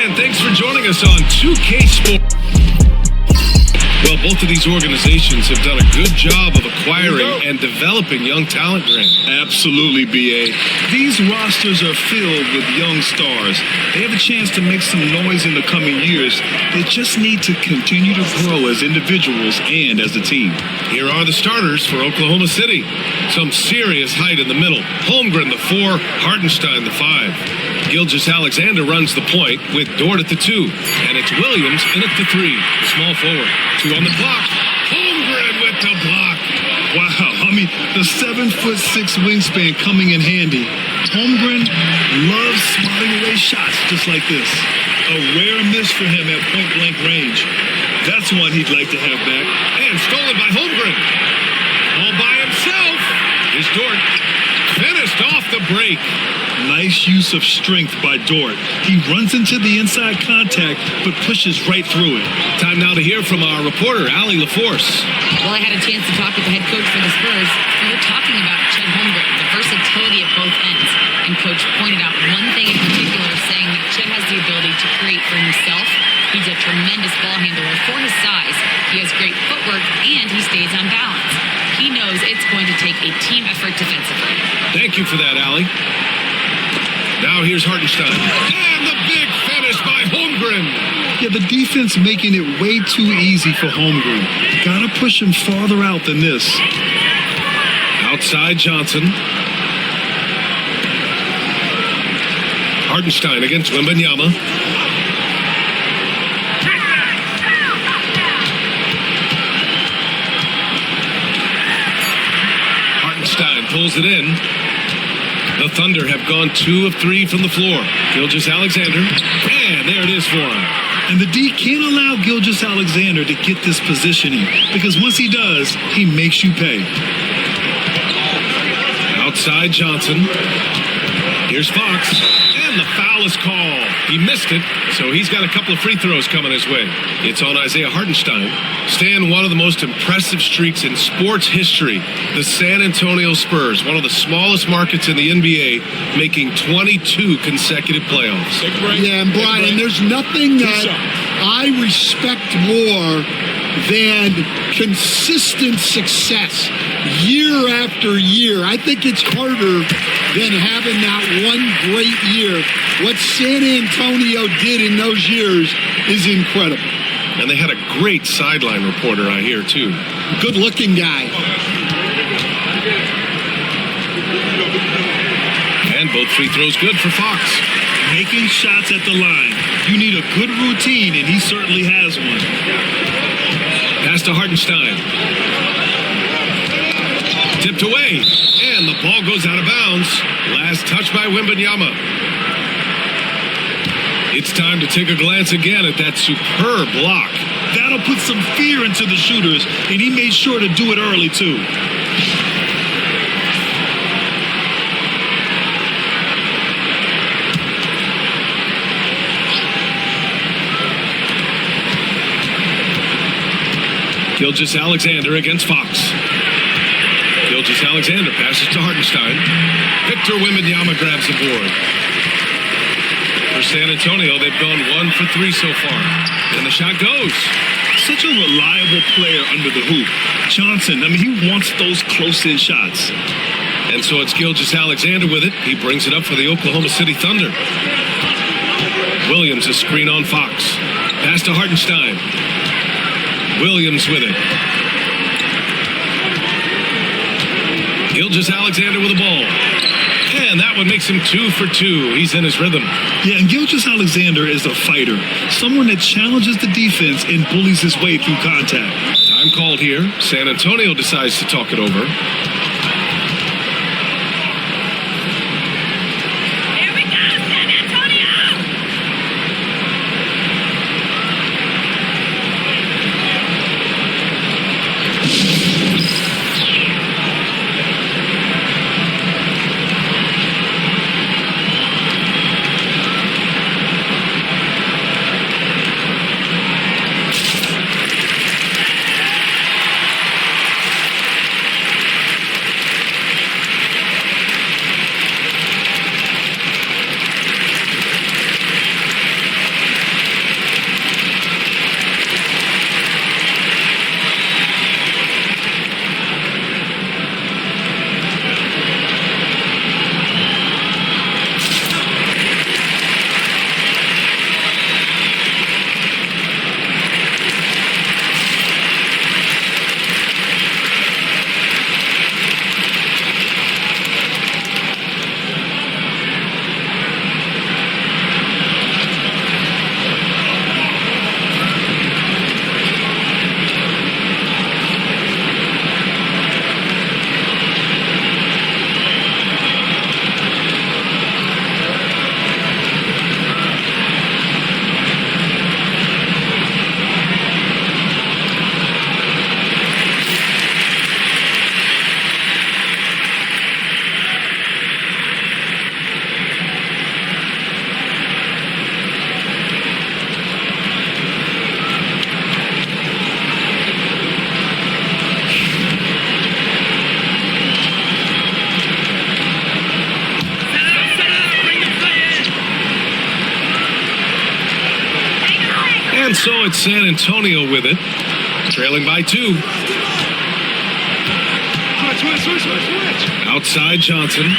And thanks for joining us on 2K Sports. Well, both of these organizations have done a good job of acquiring and developing young talent, Grant. Absolutely, B.A. These rosters are filled with young stars. They have a chance to make some noise in the coming years. They just need to continue to grow as individuals and as a team. Here are the starters for Oklahoma City. Some serious height in the middle. Holmgren, the 4. Hartenstein, the 5. Gilgeous-Alexander runs the point with Dort at the 2. And it's Williams in at the 3. The small forward. 2 on the clock. Holmgren with the block. Wow, I mean, the 7'6" wingspan coming in handy. Holmgren loves swatting away shots just like this. A rare miss for him at point-blank range. That's one he'd like to have back. And stolen by Holmgren. All by himself. Here's Dort. Finished off the break. Nice use of strength by Dort. He runs into the inside contact, but pushes right through it. Time now to hear from our reporter, Allie LaForce. Well, I had a chance to talk with the head coach for the Spurs. We were talking about Chet Holmgren, the versatility at both ends. And Coach pointed out one thing in particular, saying that Chet has the ability to create for himself. He's a tremendous ball handler for his size. He has great footwork, and he stays on balance. He knows it's going to take a team effort defensively. Thank you for that, Allie. Now here's Hartenstein. And the big finish by Holmgren. Yeah, the defense making it way too easy for Holmgren. Gotta push him farther out than this. Outside Johnson. Hartenstein against Wembanyama. Hartenstein pulls it in. The Thunder have gone 2 of 3 from the floor. Gilgeous-Alexander. And there it is for him. And the D can't allow Gilgeous-Alexander to get this positioning, because once he does, he makes you pay. Outside Johnson. Here's Fox. And the foul is called. He missed it, so he's got a couple of free throws coming his way. It's on Isaiah Hartenstein. Stan, one of the most impressive streaks in sports history. The San Antonio Spurs, one of the smallest markets in the NBA, making 22 consecutive playoffs. Yeah, and Brian, there's nothing that I respect more than consistent success year after year. I think it's harder than having that one great year. What San Antonio did in those years is incredible. And they had a great sideline reporter, I hear, too. Good-looking guy. And both free throws good for Fox. Making shots at the line. You need a good routine, and he certainly has one. Pass to Hartenstein. Tipped away. And the ball goes out of bounds. Last touch by Wembanyama. It's time to take a glance again at that superb block. That'll put some fear into the shooters, and he made sure to do it early, too. Gilgeous-Alexander against Fox. Gilgeous-Alexander passes to Hartenstein. Victor Wembanyama grabs the board. For San Antonio, they've gone 1 for 3 so far. And the shot goes. Such a reliable player under the hoop. Johnson, I mean, he wants those close-in shots. And so it's Gilgeous-Alexander with it. He brings it up for the Oklahoma City Thunder. Williams, a screen on Fox. Pass to Hartenstein. Williams with it. Gilgeous-Alexander with the ball. And that one makes him 2 for 2. He's in his rhythm. Yeah, and Gilgeous-Alexander is a fighter. Someone that challenges the defense and bullies his way through contact. Time called here. San Antonio decides to talk it over. It's San Antonio with it, trailing by 2. Switch. Outside Johnson.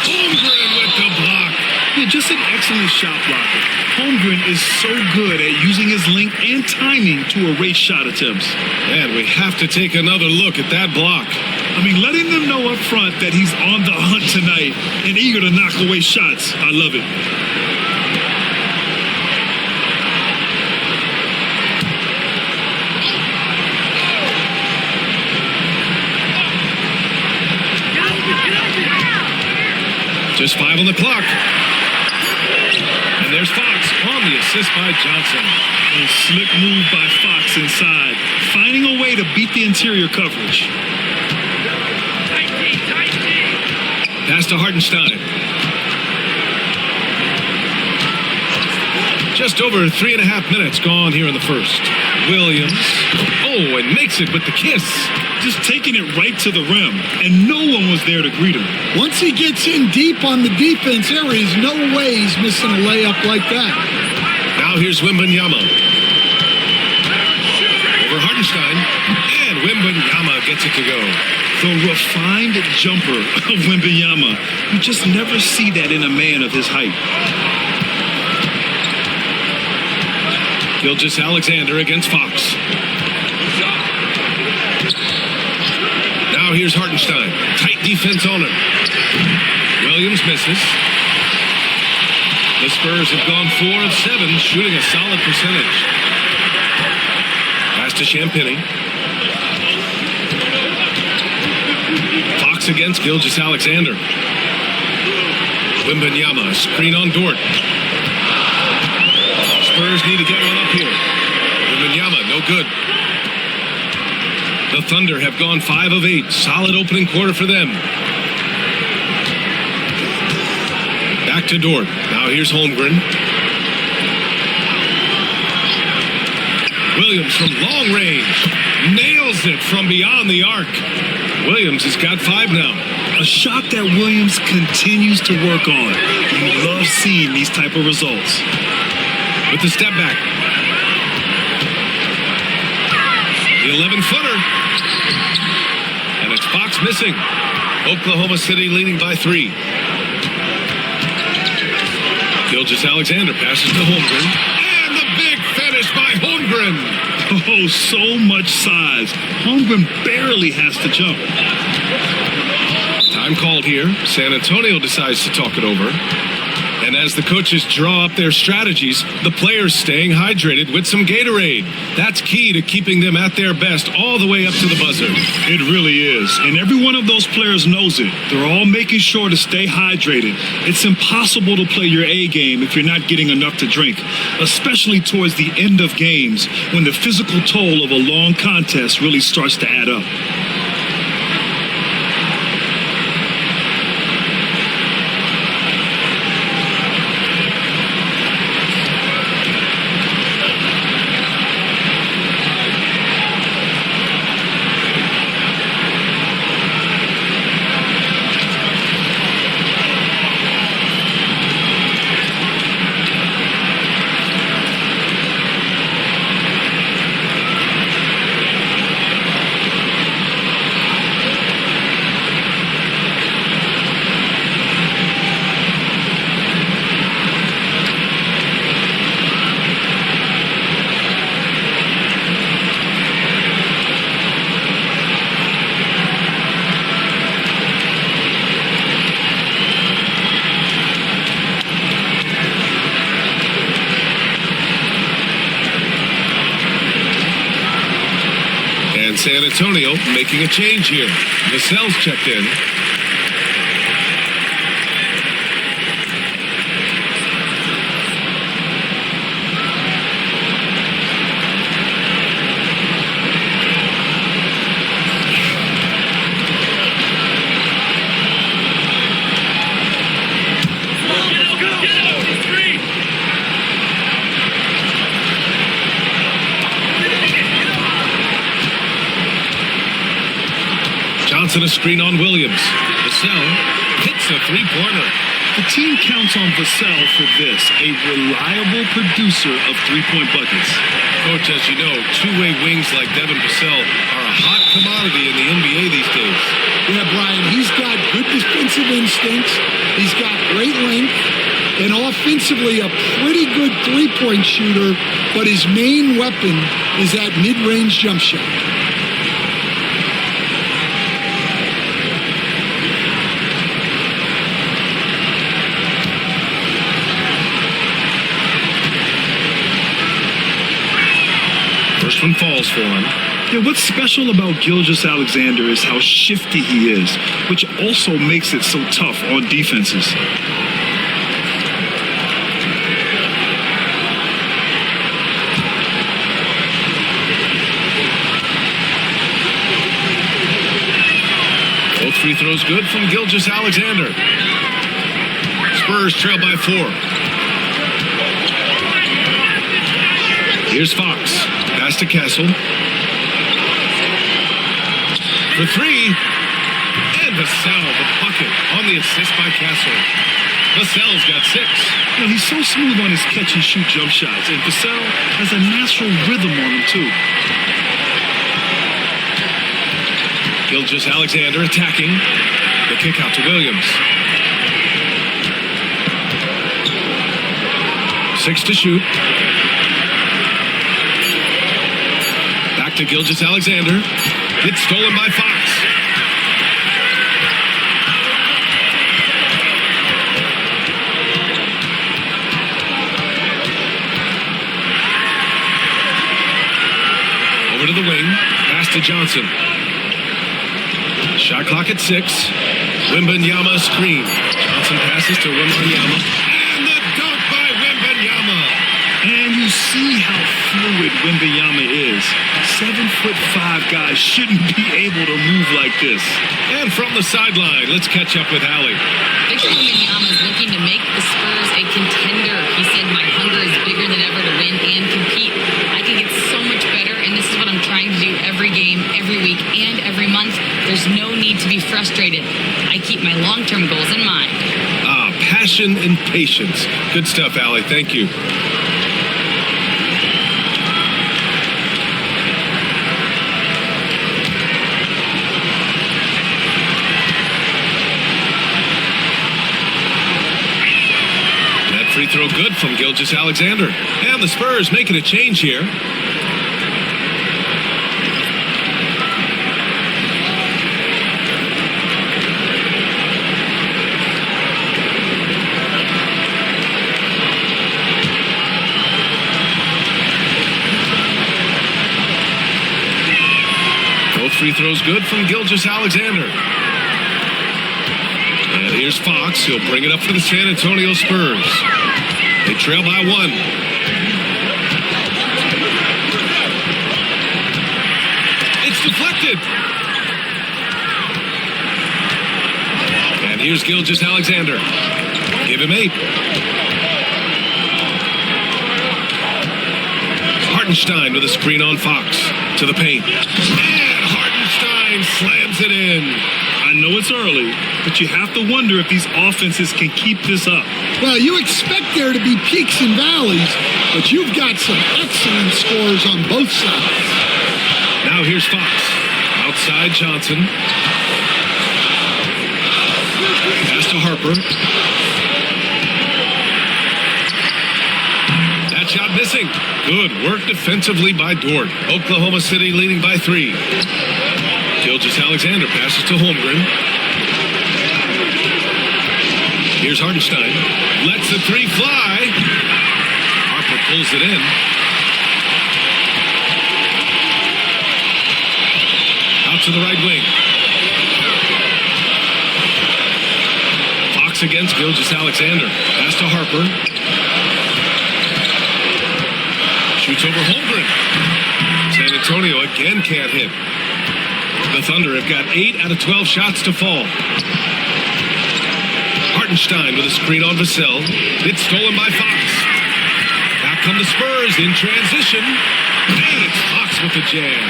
Holmgren with the block. Yeah, just an excellent shot blocker. Holmgren is so good at using his length and timing to erase shot attempts. And we have to take another look at that block. I mean, letting them know up front that he's on the hunt tonight and eager to knock away shots. I love it. Just 5 on the clock. And there's Fox on the assist by Johnson. A slick move by Fox inside, finding a way to beat the interior coverage. Pass to Hartenstein. Just over 3.5 minutes gone here in the first. Williams. Oh, and makes it with the kiss. Just taking it right to the rim, and no one was there to greet him. Once he gets in deep on the defense, there is no way he's missing a layup like that. Now here's Wembanyama. Over Hartenstein. And Wembanyama gets it to go. The refined jumper of Wembanyama. You just never see that in a man of his height. Gilgeous-Alexander against Fox. Now here's Hartenstein. Tight defense on him. Williams misses. The Spurs have gone 4 of 7, shooting a solid percentage. Pass to Champagny. Fox against Gilgeous-Alexander. Wembanyama, screen on Dort. Spurs need to get one up here. Wembanyama, no good. The Thunder have gone 5 of 8. Solid opening quarter for them. Back to Dort. Now here's Holmgren. Williams from long range. Nails it from beyond the arc. Williams has got 5 now. A shot that Williams continues to work on. You love seeing these type of results. With the step back. The 11-footer. And it's Fox missing. Oklahoma City leading by 3. Gilgeous-Alexander passes to Holmgren. And the big finish by Holmgren. Oh, so much size. Holmgren barely has to jump. Time called here. San Antonio decides to talk it over. And as the coaches draw up their strategies, the players staying hydrated with some Gatorade. That's key to keeping them at their best all the way up to the buzzer. It really is. And every one of those players knows it. They're all making sure to stay hydrated. It's impossible to play your A game if you're not getting enough to drink, especially towards the end of games when the physical toll of a long contest really starts to add up. San Antonio making a change here. Vassell's checked in. Johnson a screen on Williams. Vassell hits a three-pointer. The team counts on Vassell for this, a reliable producer of three-point buckets. Coach, as you know, two-way wings like Devin Vassell are a hot commodity in the NBA these days. Yeah, Brian, he's got good defensive instincts. He's got great length. And offensively, a pretty good three-point shooter. But his main weapon is that mid-range jump shot. First one falls for him. Yeah, what's special about Gilgeous-Alexander is how shifty he is, which also makes it so tough on defenses. Both free throws good from Gilgeous-Alexander. Spurs trail by 4. Here's Fox. Pass to Castle. For 3. And Vassell, the bucket on the assist by Castle. Vassell's got 6. You know, he's so smooth on his catch-and-shoot jump shots, and Vassell has a natural rhythm on him, too. Gilgeous-Alexander attacking. The kick out to Williams. 6 to shoot. Back to Gilgeous-Alexander. It's stolen by Fox. Over to the wing. Pass to Johnson. Shot clock at 6. Wembanyama screen. Johnson passes to Wembanyama. And the dunk by Wembanyama. And you see how fluid Wembanyama is. 7'5" guys shouldn't be able to move like this. And from the sideline, let's catch up with Allie. Victor Wembanyama is looking to make the Spurs a contender. He said, "My hunger is bigger than ever to win and compete. I can get so much better, and this is what I'm trying to do every game, every week, and every month. There's no need to be frustrated. I keep my long-term goals in mind." Passion and patience. Good stuff, Allie. Thank you. Free throw good from Gilgeous-Alexander. And the Spurs making a change here. Both free throws good from Gilgeous-Alexander. And here's Fox. He'll bring it up for the San Antonio Spurs. They trail by 1. It's deflected. And here's Gilgeous-Alexander. Give him 8. Hartenstein with a screen on Fox. To the paint. And Hartenstein slams it in. I know it's early, but you have to wonder if these offenses can keep this up. Well, you expect there to be peaks and valleys, but you've got some excellent scores on both sides. Now here's Fox. Outside Johnson. Pass to Harper. That shot missing. Good work defensively by Dort. Oklahoma City leading by 3. Gilgeous-Alexander passes to Holmgren. Here's Hartenstein. Lets the 3 fly. Harper pulls it in. Out to the right wing. Fox against Gilgeous-Alexander. Pass to Harper. Shoots over Holmgren. San Antonio again can't hit. The Thunder have got 8 out of 12 shots to fall. Hartenstein with a screen on Vassell. It's stolen by Fox. Back come the Spurs in transition. And it's Fox with the jam.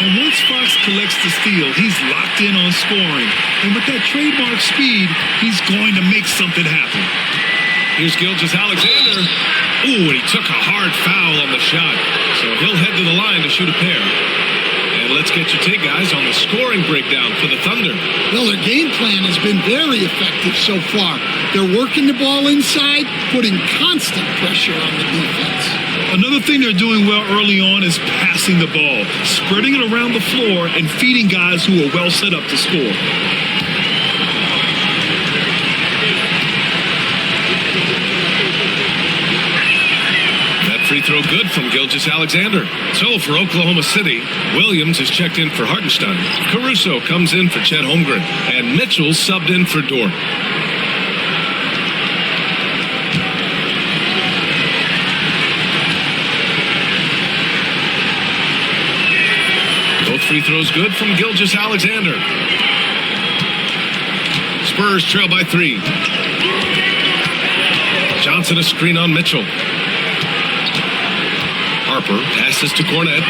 And once Fox collects the steal, he's locked in on scoring. And with that trademark speed, he's going to make something happen. Here's Gilgeous-Alexander. Ooh, and he took a hard foul on the shot. So he'll head to the line to shoot a pair. And let's get your take, guys, on the scoring breakdown for the Thunder. Well, their game plan has been very effective so far. They're working the ball inside, putting constant pressure on the defense. Another thing they're doing well early on is passing the ball, spreading it around the floor and feeding guys who are well set up to score. Free throw good from Gilgeous-Alexander. So for Oklahoma City, Williams is checked in for Hartenstein. Caruso comes in for Chet Holmgren. And Mitchell subbed in for Dort. Both free throws good from Gilgeous-Alexander. Spurs trail by 3. Johnson a screen on Mitchell. Harper passes to Cornette.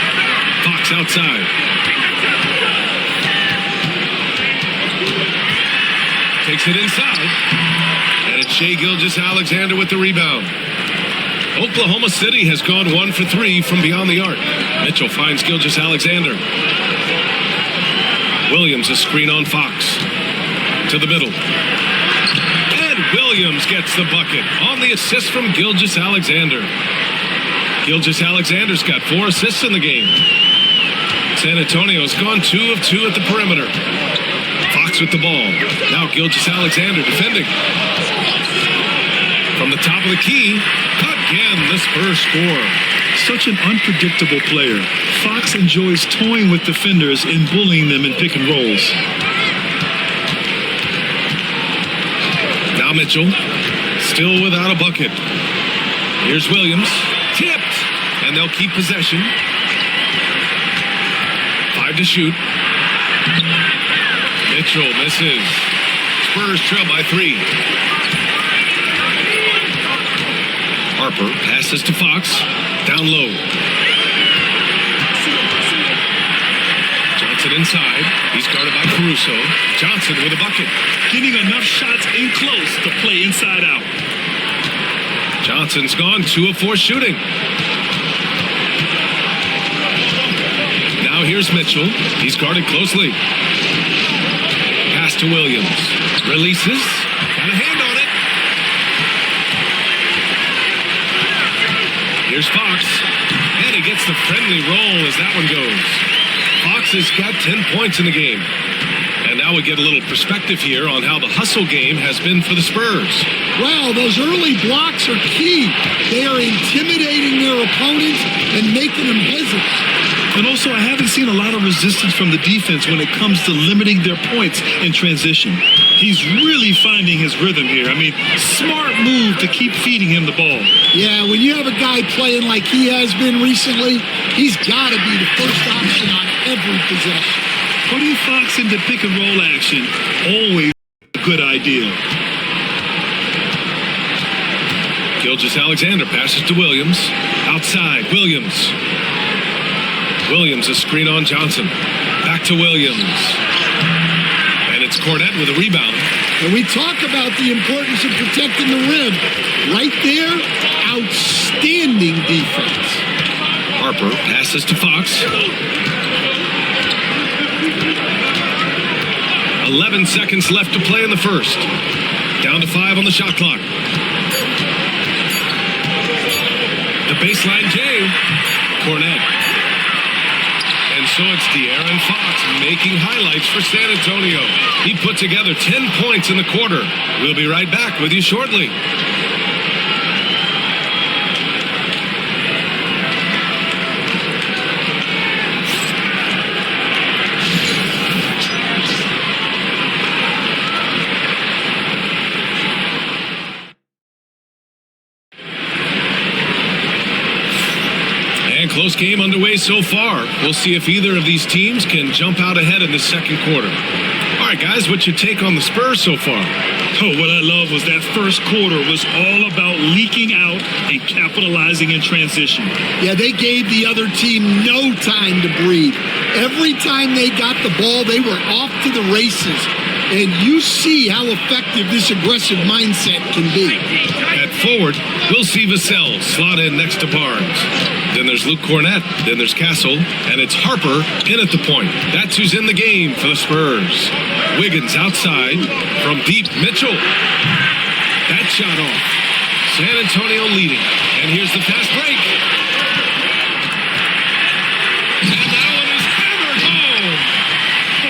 Fox outside. Takes it inside. And it's Shai Gilgeous-Alexander with the rebound. Oklahoma City has gone 1 for 3 from beyond the arc. Mitchell finds Gilgeous-Alexander. Williams a screen on Fox. To the middle. And Williams gets the bucket on the assist from Gilgeous-Alexander. Gilgeous-Alexander's got 4 assists in the game. San Antonio's gone 2 of 2 at the perimeter. Fox with the ball. Now Gilgeous-Alexander defending. From the top of the key, again, the Spurs score. Such an unpredictable player. Fox enjoys toying with defenders and bullying them in pick and rolls. Now Mitchell, still without a bucket. Here's Williams. Tipped, and they'll keep possession. 5 to shoot. Mitchell misses. Spurs trail by 3. Harper passes to Fox. Down low. Johnson inside. He's guarded by Caruso. Johnson with a bucket. Getting enough shots in close to play inside out. Johnson's gone 2 of 4 shooting. Now here's Mitchell. He's guarded closely. Pass to Williams. Releases. Got a hand on it. Here's Fox. And he gets the friendly roll as that one goes. Fox has got 10 points in the game. And now we get a little perspective here on how the hustle game has been for the Spurs. Wow, those early blocks are key. They are intimidating their opponents and making them hesitate. And also, I haven't seen a lot of resistance from the defense when it comes to limiting their points in transition. He's really finding his rhythm here. I mean, smart move to keep feeding him the ball. Yeah, when you have a guy playing like he has been recently, he's got to be the first option on every possession. Putting Fox into pick and roll action, always a good idea. Gilgeous-Alexander passes to Williams. Outside, Williams. Williams a screen on Johnson. Back to Williams. And it's Cornette with a rebound. And we talk about the importance of protecting the rim. Right there, outstanding defense. Harper passes to Fox. 11 seconds left to play in the first. Down to 5 on the shot clock. The baseline J. Cornette. And so it's De'Aaron Fox making highlights for San Antonio. He put together 10 points in the quarter. We'll be right back with you shortly. Close game underway so far. We'll see if either of these teams can jump out ahead in the second quarter. All right, guys, what's your take on the Spurs so far? Oh, what I love was that first quarter was all about leaking out and capitalizing in transition. Yeah, they gave the other team no time to breathe. Every time they got the ball, they were off to the races. And you see how effective this aggressive mindset can be. At forward, we'll see Vassell slot in next to Barnes. Then there's Luke Cornett. Then there's Castle. And it's Harper in at the point. That's who's in the game for the Spurs. Wiggins outside from deep. Mitchell. That shot off. San Antonio leading. And here's the fast break. And that one is hammered home.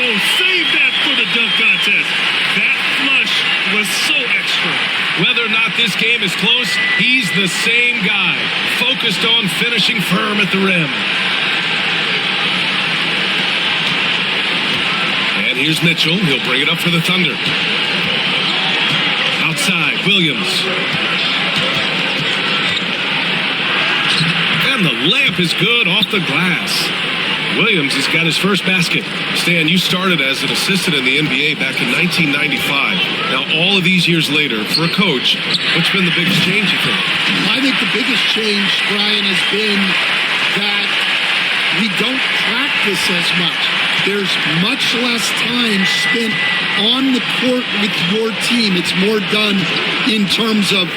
Oh, save that for the dunk contest. That flush was so extra. Whether or not this game is close, he's the same guy, focused on finishing firm at the rim. And here's Mitchell. He'll bring it up for the Thunder. Outside, Williams. And the layup is good off the glass. Williams has got his first basket. Stan, you started as an assistant in the NBA back in 1995. Now, all of these years later, for a coach, what's been the biggest change, you think? I think the biggest change, Brian, has been that we don't practice as much. There's much less time spent on the court with your team. It's more done in terms of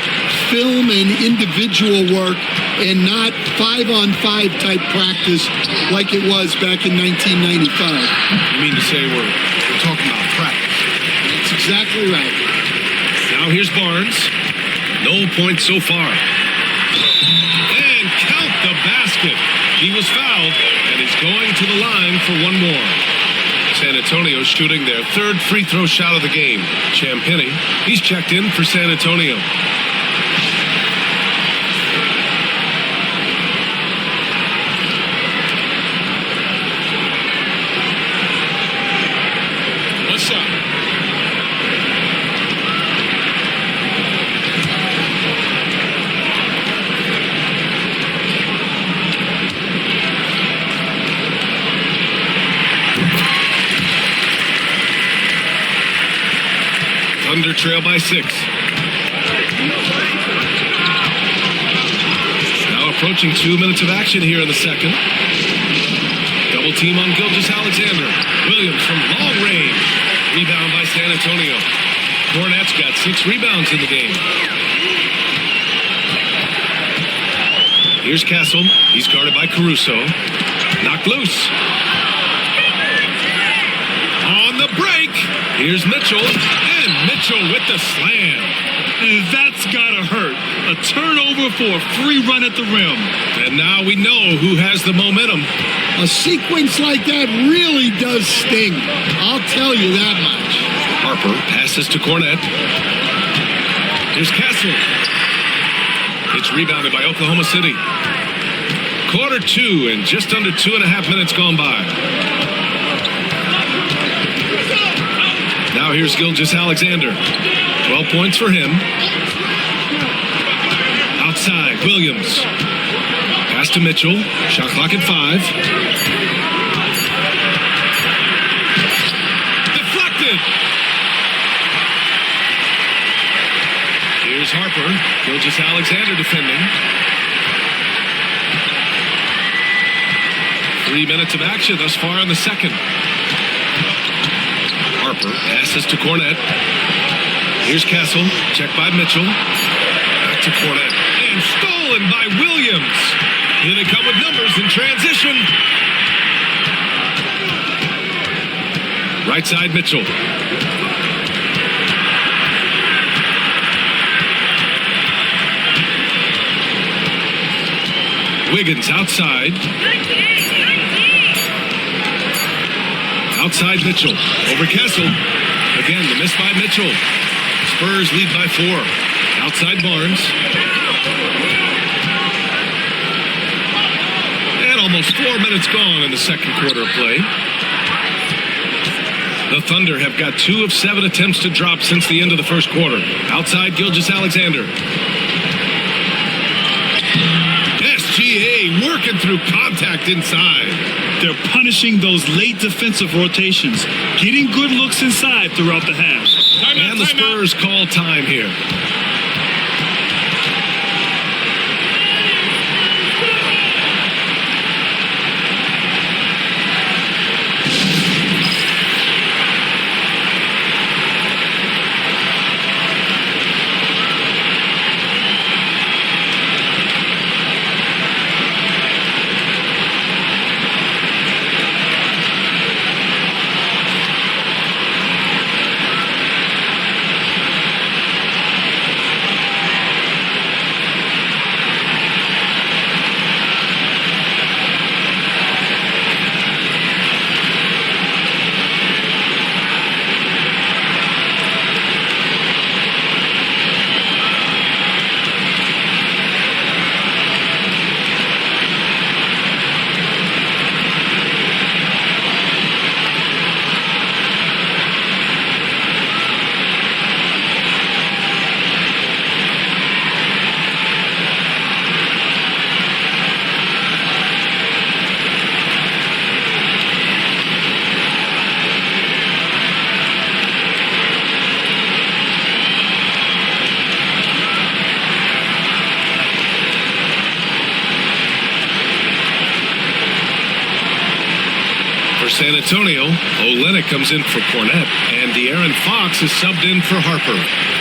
film and individual work and not 5-on-5 type practice like it was back in 1995. You mean to say we're talking about practice? That's exactly right. Now here's Barnes. No points so far. And count the basket. He was fouled, and he's going to the line for one more. San Antonio shooting their third free throw shot of the game. Champagnie, he's checked in for San Antonio. What's up? Thunder trail by 6. Now approaching 2 minutes of action here in the second. Double team on Gilgeous-Alexander. Williams from long range. Rebound by San Antonio. Cornett's got 6 rebounds in the game. Here's Castle. He's guarded by Caruso. Knocked loose. On the break. Here's Mitchell. And Mitchell with the slam. And that's gotta hurt. A turnover for a free run at the rim. And now we know who has the momentum. A sequence like that really does sting. I'll tell you that much. Harper passes to Cornett. Here's Castle. It's rebounded by Oklahoma City. Quarter 2 and just under 2.5 minutes gone by. Now here's Gilgeous-Alexander. 12 points for him. Outside, Williams. Pass to Mitchell. Shot clock at 5. Deflected. Here's Harper. Gilgeous-Alexander defending. 3 minutes of action thus far in the second. Harper passes to Cornett. Here's Castle. Checked by Mitchell. Back to Cornett. And stolen by Williams. Here they come with numbers in transition. Right side, Mitchell. Wiggins outside. Outside Mitchell. Over Castle. Again, the miss by Mitchell. Spurs lead by 4. Outside Barnes. And almost 4 minutes gone in the second quarter of play. The Thunder have got 2 of 7 attempts to drop since the end of the first quarter. Outside Gilgeous-Alexander. SGA working through contact inside. They're punishing those late defensive rotations, getting good looks inside throughout the half. And the Spurs call time here. San Antonio, Olynyk comes in for Cornette, and De'Aaron Fox is subbed in for Harper.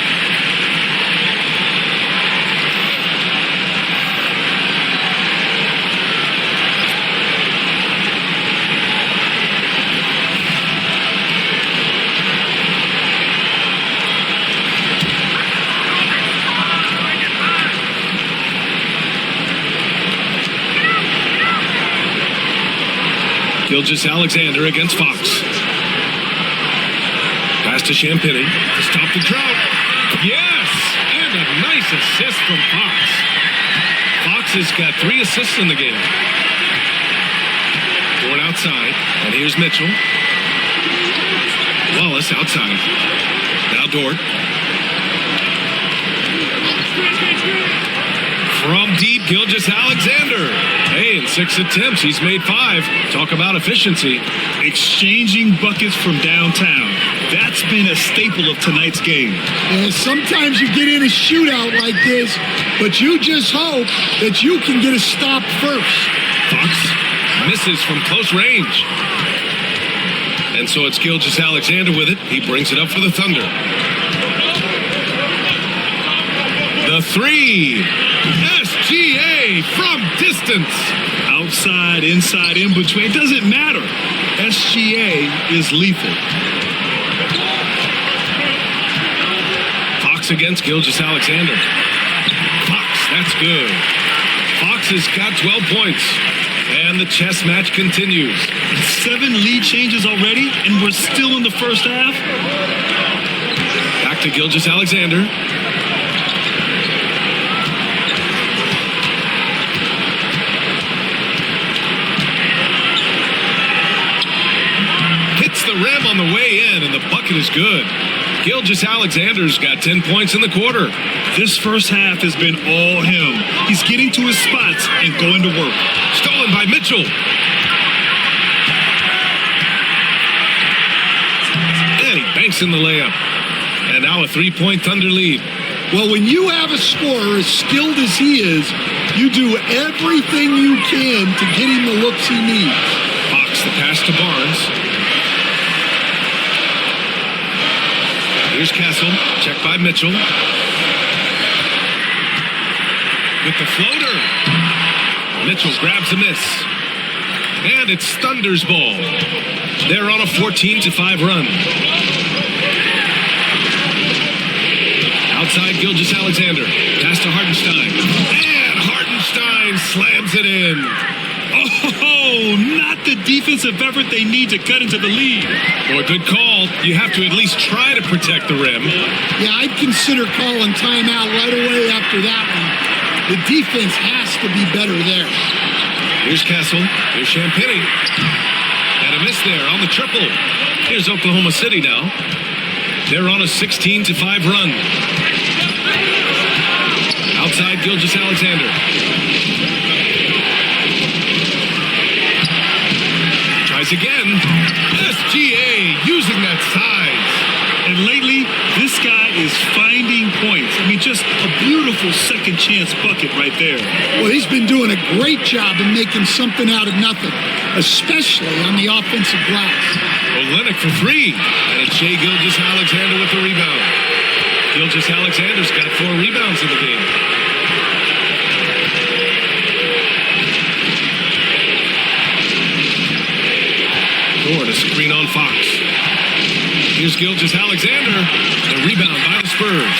Gilgeous-Alexander against Fox. Pass to Champagnie to stop the drought. Yes! And a nice assist from Fox. Fox has got 3 assists in the game. Going outside. And here's Mitchell. Wallace outside. Now Dort. From deep, Gilgeous-Alexander. Hey, in 6 attempts, he's made 5. Talk about efficiency. Exchanging buckets from downtown. That's been a staple of tonight's game. And sometimes you get in a shootout like this, but you just hope that you can get a stop first. Fox misses from close range. And so it's Gilgeous-Alexander with it. He brings it up for the Thunder. The 3. SGA from distance. Outside, inside, in between. It doesn't matter. SGA is lethal. Fox against Gilgeous-Alexander. Fox, that's good. Fox has got 12 points. And the chess match continues. 7 lead changes already, and we're still in the first half. Back to Gilgeous-Alexander. The rim on the way in, and the bucket is good. Gilgeous-Alexander's got 10 points in the quarter. This first half has been all him. He's getting to his spots and going to work. Stolen by Mitchell. And he banks in the layup. And now a 3-point Thunder lead. Well, when you have a scorer as skilled as he is, you do everything you can to get him the looks he needs. Fox, the pass to Barnes. Here's Castle, checked by Mitchell. With the floater. Mitchell grabs a miss. And it's Thunder's ball. They're on a 14-5 run. Outside Gilgeous-Alexander. Pass to Hartenstein. And Hartenstein slams it in. Oh, not the defensive effort they need to cut into the lead. Well, a good call. You have to at least try to protect the rim. Yeah, I'd consider calling timeout right away after that one. The defense has to be better there. Here's Castle. Here's Champagnie. And a miss there on the triple. Here's Oklahoma City now. They're on a 16-5 run. Outside Gilgeous-Alexander. tries again. SGA using that size. And lately, this guy is finding points. I mean, just a beautiful second chance bucket right there. Well, he's been doing a great job of making something out of nothing, especially on the offensive glass. Olynyk for three. And it's Shai Gilgeous-Alexander with the rebound. Gilgeous-Alexander's got 4 rebounds in the game. Dort, a screen on Fox. Here's Gilgeous-Alexander. The rebound by the Spurs.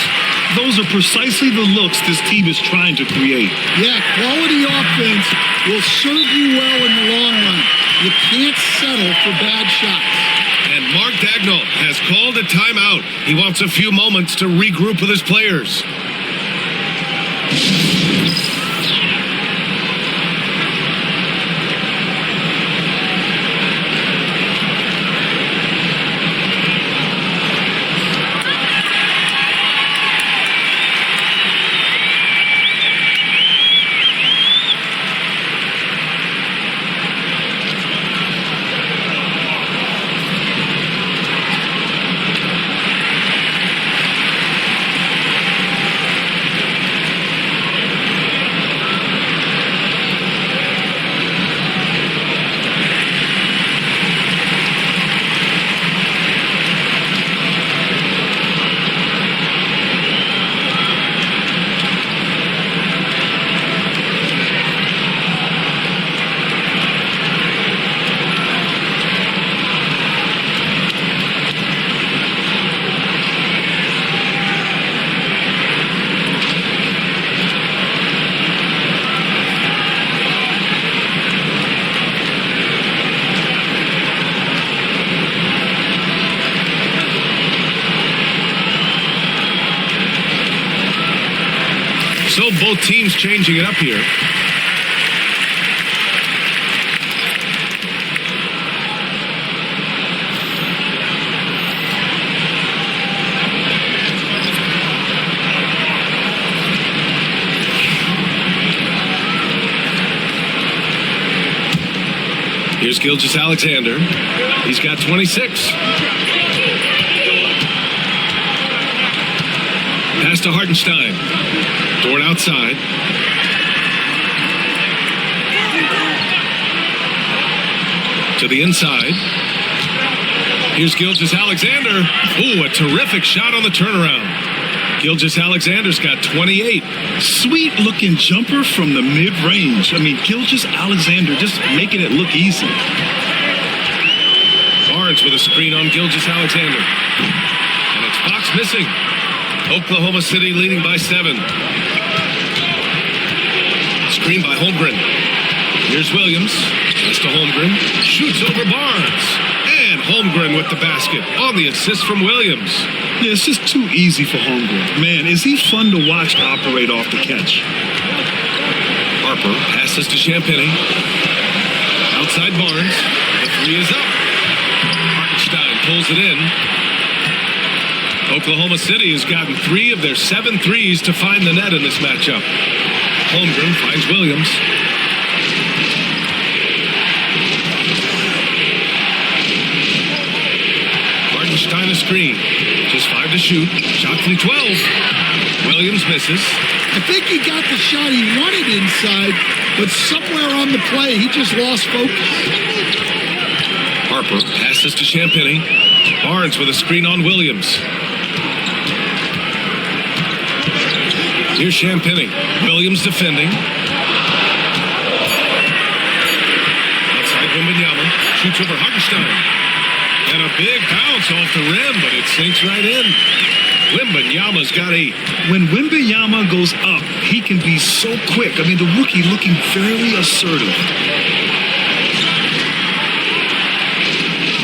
Those are precisely the looks this team is trying to create. Yeah, quality offense will serve you well in the long run. You can't settle for bad shots. And Mark Daigneault has called a timeout. He wants a few moments to regroup with his players. So both teams changing it up here. Here's Gilgeous-Alexander. He's got 26. Pass to Hartenstein. Dort outside. To the inside. Here's Gilgeous-Alexander. Ooh, a terrific shot on the turnaround. Gilgeous-Alexander's got 28. Sweet looking jumper from the mid-range. I mean, Gilgeous-Alexander just making it look easy. Barnes with a screen on Gilgeous-Alexander. And it's Fox missing. Oklahoma City leading by 7. Screen by Holmgren. Here's Williams. Pass to Holmgren. Shoots over Barnes. And Holmgren with the basket on the assist from Williams. Yeah, it's just too easy for Holmgren. Man, is he fun to watch operate off the catch. Harper passes to Champagnie. Outside Barnes. The 3 is up. Hartenstein pulls it in. Oklahoma City has gotten 3 of their 7 threes to find the net in this matchup. Holmgren finds Williams. Hartenstein a screen. Just 5 to shoot. Shot from 12. Williams misses. I think he got the shot he wanted inside, but somewhere on the play, he just lost focus. Harper passes to Champagnie. Barnes with a screen on Williams. Here's Champagnie. Williams defending. Outside Wembanyama. Shoots over Hartenstein. And a big bounce off the rim, but it sinks right in. Wembanyama's got 8. When Wembanyama goes up, he can be so quick. I mean, the rookie looking very assertive.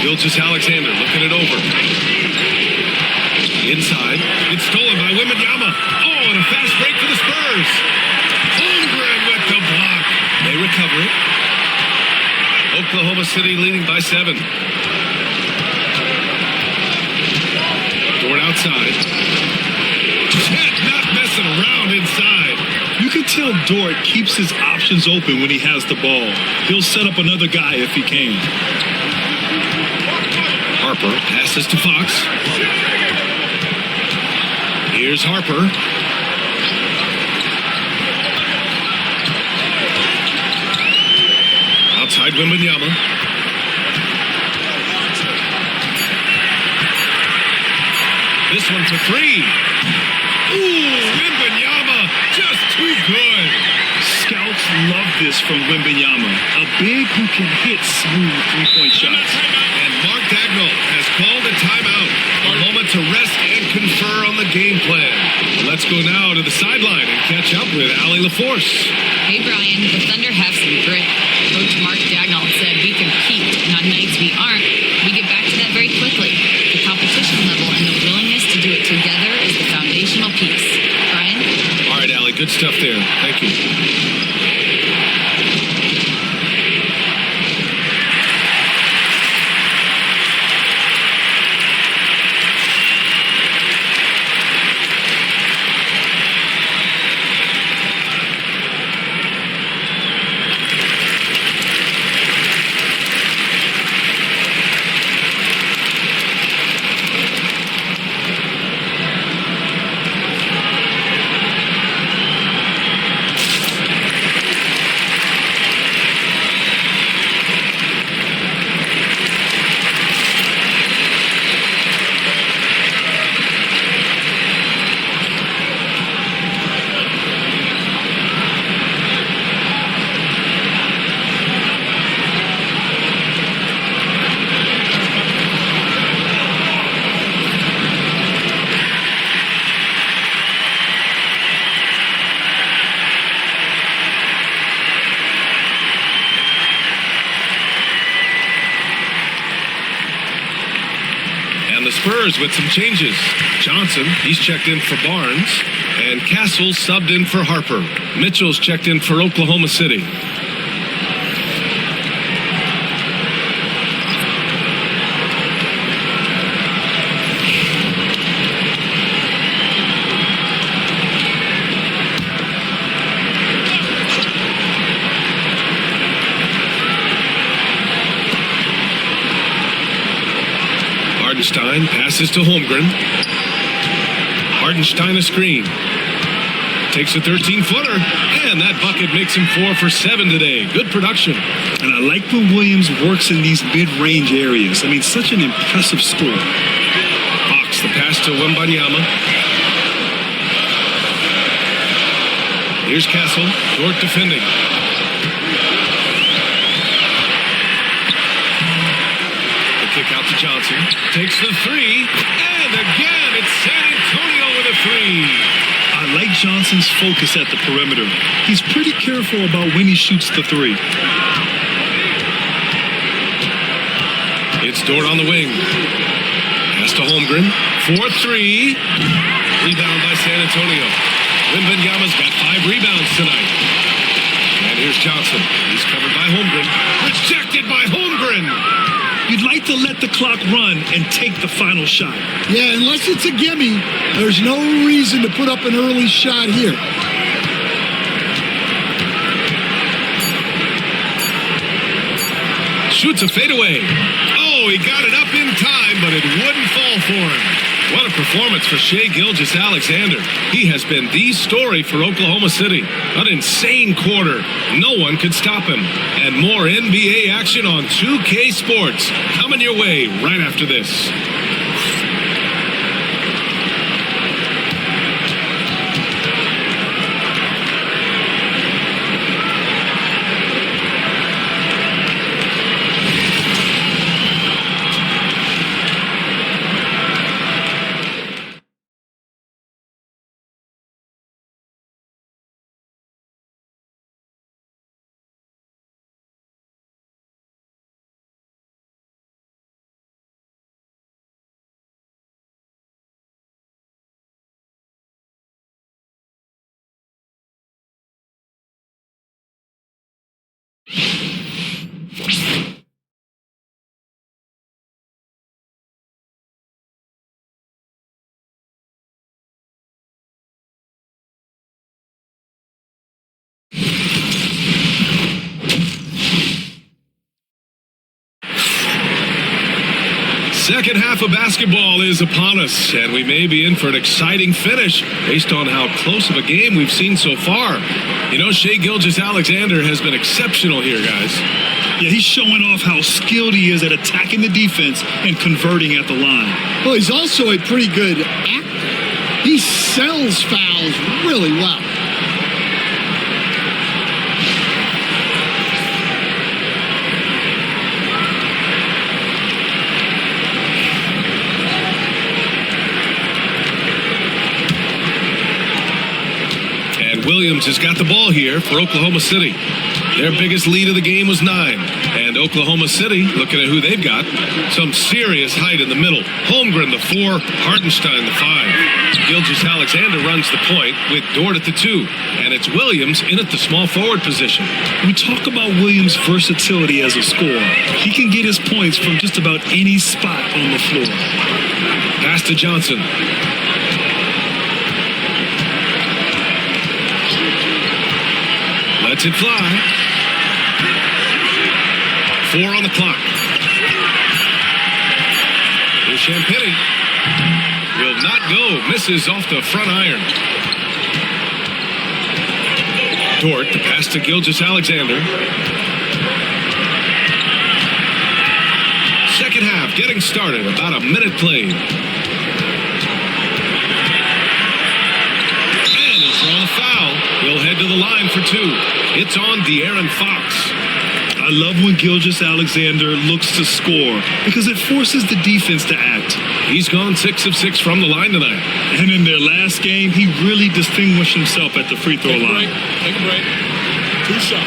Gilgeous-Alexander looking it over. Inside. It's stolen by Wembanyama. Oh, and a fast break for the Spurs. Holmgren with the block. They recover it. Oklahoma City leading by 7. Dort outside. Chet not messing around inside. You can tell Dort keeps his options open when he has the ball. He'll set up another guy if he can. Harper passes to Fox. Here's Harper. Outside Wembanyama. This one for three. Ooh, Wembanyama, just too good. Scouts love this from Wembanyama. A big who can hit smooth three-point shots. And Mark Dagnall has called a timeout. A moment to rest and confer on the game plan. Let's go now to the sideline and catch up with Allie LaForce. Hey, Brian, the Thunder have some grit. Coach Mark Dagnall said we compete, and on nights we aren't, we get back to that very quickly. The competition level and the willingness to do it together is the foundational piece. Brian? All right, Allie, good stuff there. Thank you. Spurs with some changes. Johnson, he's checked in for Barnes. And Castle subbed in for Harper. Mitchell's checked in for Oklahoma City. Hardenstein passes to Holmgren. Hardenstein a screen. Takes a 13-footer. And that bucket makes him 4 for 7 today. Good production. And I like when Williams works in these mid-range areas. I mean, such an impressive score. Fox, the pass to Wembanyama. Here's Castle. Short defending. Kick out to Johnson. Takes the three. And again, it's San Antonio with a three. I like Johnson's focus at the perimeter. He's pretty careful about when he shoots the three. It's Dort on the wing. Pass to Holmgren. 4-3. Rebound by San Antonio. Wembanyama's got 5 rebounds tonight. And here's Johnson. He's covered by Holmgren. Rejected by Holmgren. You'd like to let the clock run and take the final shot. Yeah, unless it's a gimme, there's no reason to put up an early shot here. Shoots a fadeaway. Oh, he got it up in time, but it wouldn't fall for him. What a performance for Shai Gilgeous-Alexander. He has been the story for Oklahoma City. An insane quarter. No one could stop him. And more NBA action on 2K Sports coming your way right after this. Second half of basketball is upon us, and we may be in for an exciting finish based on how close of a game we've seen so far. You know, Shai Gilgeous-Alexander has been exceptional here, guys. Yeah, he's showing off how skilled he is at attacking the defense and converting at the line. Well, he's also a pretty good actor. He sells fouls really well. Williams has got the ball here for Oklahoma City. Their biggest lead of the game was 9. And Oklahoma City, looking at who they've got, some serious height in the middle. Holmgren, the 4. Hartenstein, the 5. Gilgeous-Alexander runs the point with Dort at the 2. And it's Williams in at the small forward position. We talk about Williams' versatility as a scorer. He can get his points from just about any spot on the floor. Pass to Johnson. Lets it fly. 4 on the clock. Here's Champagnie. Will not go. Misses off the front iron. Dort, the pass to Gilgeous-Alexander. Second half getting started. About a minute played. And he'll draw the foul. He'll head to the line for 2. It's on De'Aaron Fox. I love when Gilgeous-Alexander looks to score because it forces the defense to act. He's gone 6 of 6 from the line tonight. And in their last game, he really distinguished himself at the free throw line. Take a break. 2 shots.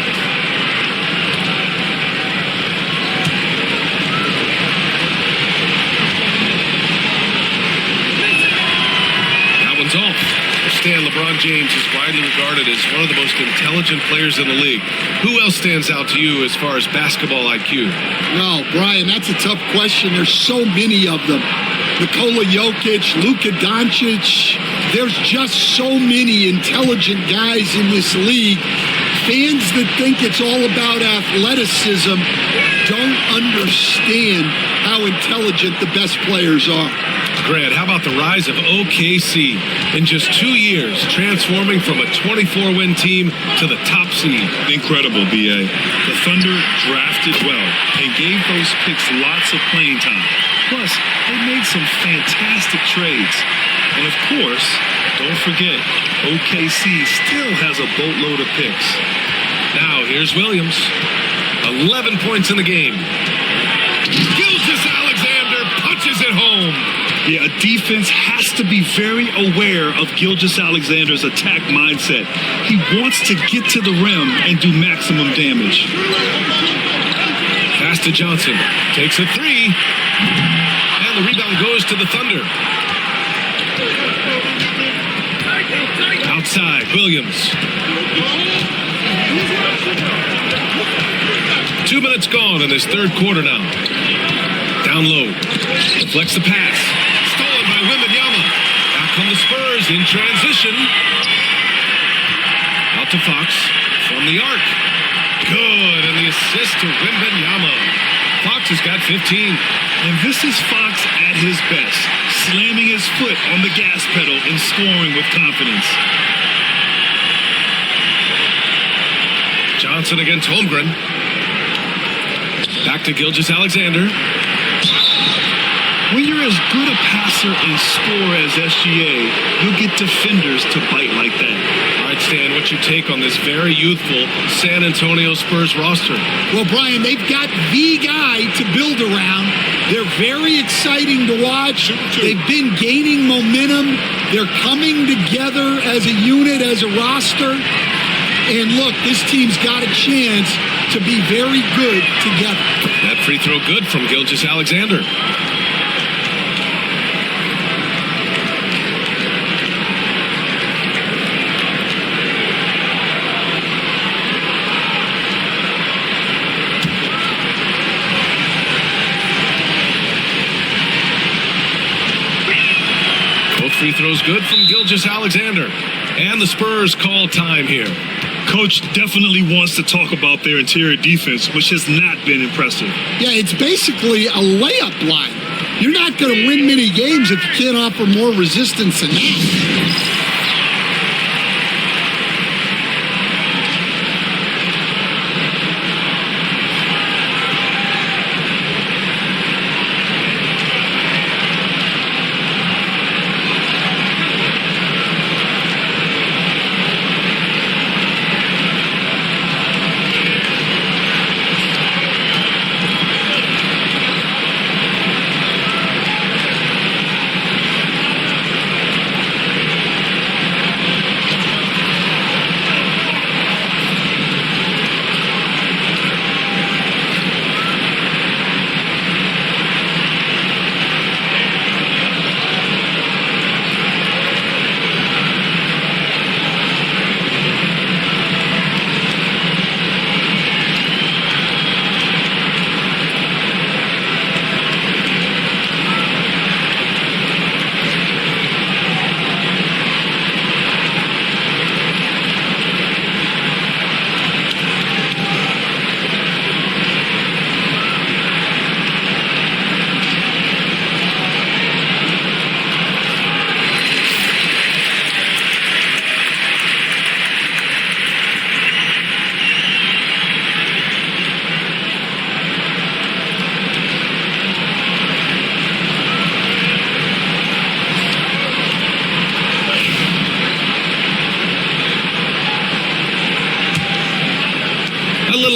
That one's off. LeBron James is widely regarded as one of the most intelligent players in the league. Who else stands out to you as far as basketball IQ? No, Brian, that's a tough question. There's so many of them. Nikola Jokic, Luka Doncic. There's just so many intelligent guys in this league. Fans that think it's all about athleticism don't understand how intelligent the best players are. Grant, how about the rise of OKC in just 2 years, transforming from a 24-win team to the top seed? Incredible, B.A. The Thunder drafted well and gave those picks lots of playing time. Plus, they made some fantastic trades. And of course, don't forget, OKC still has a boatload of picks. Now, here's Williams. 11 points in the game. Gilgeous-Alexander punches it home. Yeah, a defense has to be very aware of Gilgeous-Alexander's attack mindset. He wants to get to the rim and do maximum damage. Pass to Johnson. Takes a 3. And the rebound goes to the Thunder. Outside, Williams. 2 minutes gone in this third quarter now. Down low. Deflects the pass. Stolen by Wembanyama. Back come the Spurs in transition. Out to Fox from the arc. Good, and the assist to Wembanyama. Fox has got 15. And this is Fox at his best, slamming his foot on the gas pedal and scoring with confidence. Johnson against Holmgren. Back to Gilgeous-Alexander. When you're as good a passer and scorer as SGA, you'll get defenders to bite like that. All right, Stan, what's your take on this very youthful San Antonio Spurs roster? Well, Brian, they've got the guy to build around. They're very exciting to watch. They've been gaining momentum. They're coming together as a unit, as a roster. And look, this team's got a chance to be very good together. That free throw good from Gilgeous-Alexander. Free throws good from Gilgeous-Alexander. And the Spurs call time here. Coach definitely wants to talk about their interior defense, which has not been impressive. Yeah, it's basically a layup line. You're not going to win many games if you can't offer more resistance than that.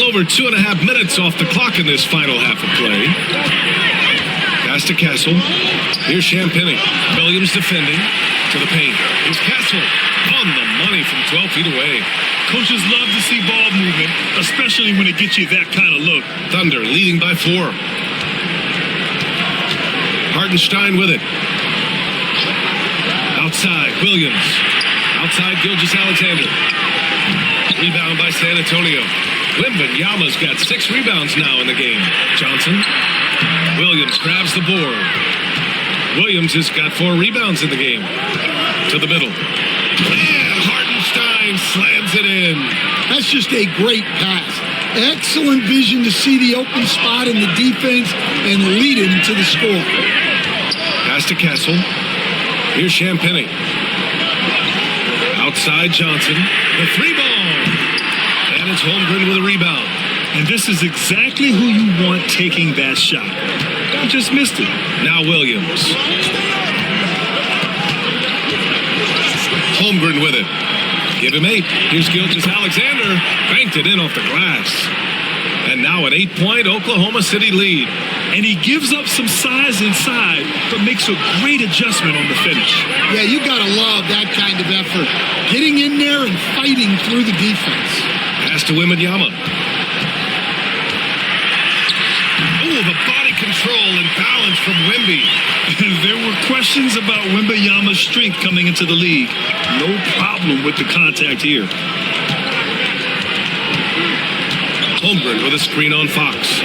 Over 2.5 minutes off the clock in this final half of play. Pass to Castle. Here's Champagny. Williams defending to the paint. Here's Castle on the money from 12 feet away. Coaches love to see ball movement, especially when it gets you that kind of look. Thunder leading by 4. Hartenstein with it. Outside, Williams. Outside, Gilgeous-Alexander. Rebound by San Antonio. Wembanyama's got 6 rebounds now in the game. Johnson. Williams grabs the board. Williams has got 4 rebounds in the game. To the middle. And Hartenstein slams it in. That's just a great pass. Excellent vision to see the open spot in the defense and lead it into the score. Pass to Castle. Here's Champagny. Outside Johnson. The 3 ball. And it's Holmgren with a rebound. And this is exactly who you want taking that shot. You just missed it. Now Williams. Holmgren with it. Give him 8. Here's Gilgeous-Alexander. Banked it in off the glass. And now an 8-point Oklahoma City lead. And he gives up some size inside, but makes a great adjustment on the finish. Yeah, you got to love that kind of effort. Getting in there and fighting through the defense. Pass to Wembanyama. Oh, the body control and balance from Wemby. There were questions about Wembanyama's strength coming into the league. No problem with the contact here. Holmgren with a screen on Fox.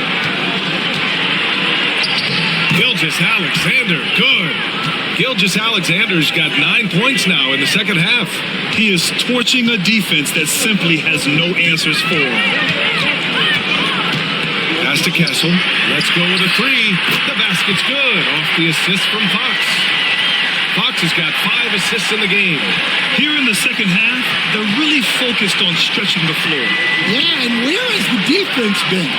Gilgeous-Alexander, good. Gilgeous-Alexander's got 9 points now in the second half. He is torching a defense that simply has no answers for him. Pass to Castle. Let's go with a 3. The basket's good. Off the assist from Fox. Fox has got 5 assists in the game. Here in the second half, they're really focused on stretching the floor. Yeah, and where has the defense been?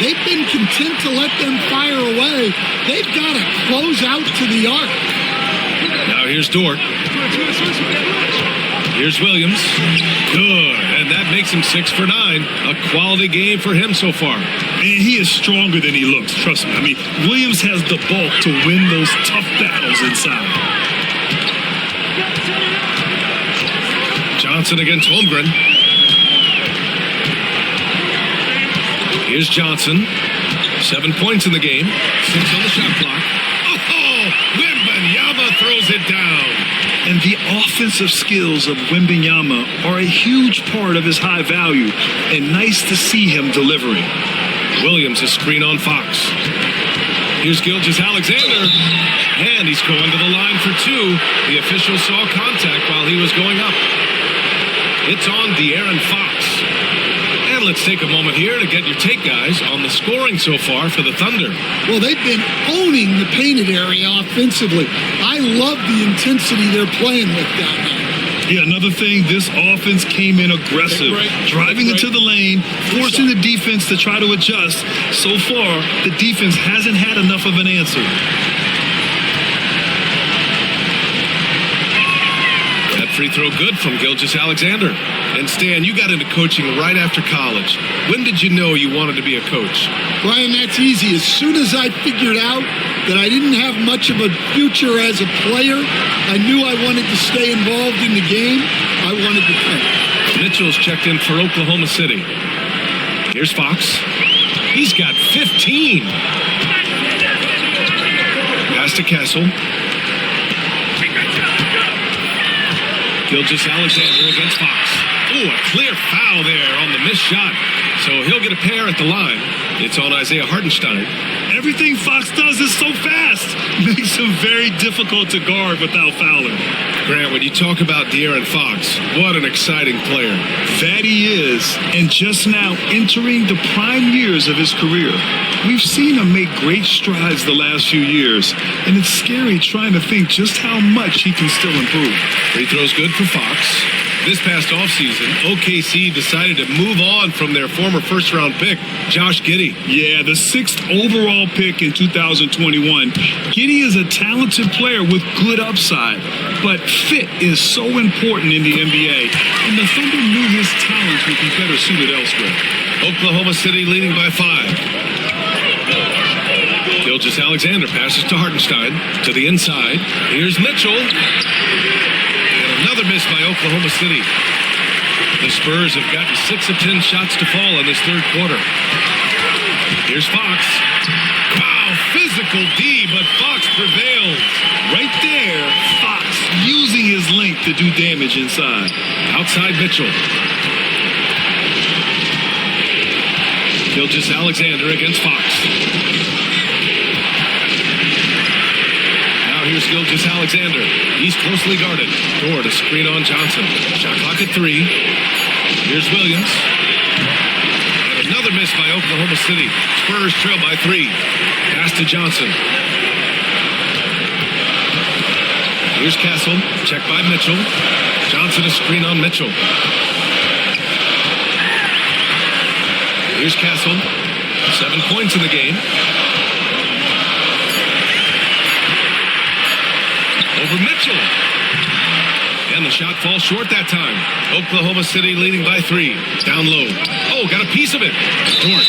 They've been content to let them fire away. They've got to close out to the arc. Now here's Dort. Here's Williams. Good. And that makes him 6 for 9. A quality game for him so far. And he is stronger than he looks, trust me. I mean, Williams has the bulk to win those tough battles inside. Johnson against Holmgren. Here's Johnson. 7 points in the game. 6 on the shot clock. Oh, Wembanyama throws it down. And the offensive skills of Wembanyama are a huge part of his high value, and nice to see him delivering. Williams is screen on Fox. Here's Gilgeous-Alexander, and he's going to the line for 2. The official saw contact while he was going up. It's on De'Aaron Fox. And let's take a moment here to get your take, guys, on the scoring so far for the Thunder. Well, they've been owning the painted area offensively. I love the intensity they're playing with down there. Yeah, another thing, this offense came in aggressive, driving into the lane, forcing the defense to try to adjust. So far, the defense hasn't had enough of an answer. That free throw good from Gilgeous-Alexander. And Stan, you got into coaching right after college. When did you know you wanted to be a coach? Brian, that's easy. As soon as I figured out that I didn't have much of a future as a player, I knew I wanted to stay involved in the game. I wanted to play. Mitchell's checked in for Oklahoma City. Here's Fox. He's got 15. Pass to Castle. Gilgeous-Alexander against Fox. Oh, a clear foul there on the missed shot. So he'll get a pair at the line. It's on Isaiah Hartenstein. Everything Fox does is so fast. Makes him very difficult to guard without fouling. Grant, when you talk about De'Aaron Fox, what an exciting player. That he is, and just now entering the prime years of his career. We've seen him make great strides the last few years, and it's scary trying to think just how much he can still improve. Free throw's good for Fox. This past offseason, OKC decided to move on from their former first-round pick, Josh Giddey. Yeah, the 6th overall pick in 2021. Giddey is a talented player with good upside, but fit is so important in the NBA, and the Thunder knew his talents would be better suited elsewhere. Oklahoma City leading by 5. Gilgeous-Alexander passes to Hartenstein, to the inside. Here's Mitchell. Another miss by Oklahoma City. The Spurs have gotten 6 of 10 shots to fall in this third quarter. Here's Fox. Wow, physical D, but Fox prevails. Right there, Fox using his length to do damage inside. Outside Mitchell. Gilgeous-Alexander against Fox. Here's Gilgeous-Alexander. He's closely guarded. Dort to screen on Johnson. Shot clock at 3. Here's Williams. And another miss by Oklahoma City. Spurs trail by 3. Pass to Johnson. Here's Castle. Check by Mitchell. Johnson to screen on Mitchell. Here's Castle. 7 points in the game. Over Mitchell. And the shot falls short that time. Oklahoma City leading by 3. Down low. Oh, got a piece of it. Dort.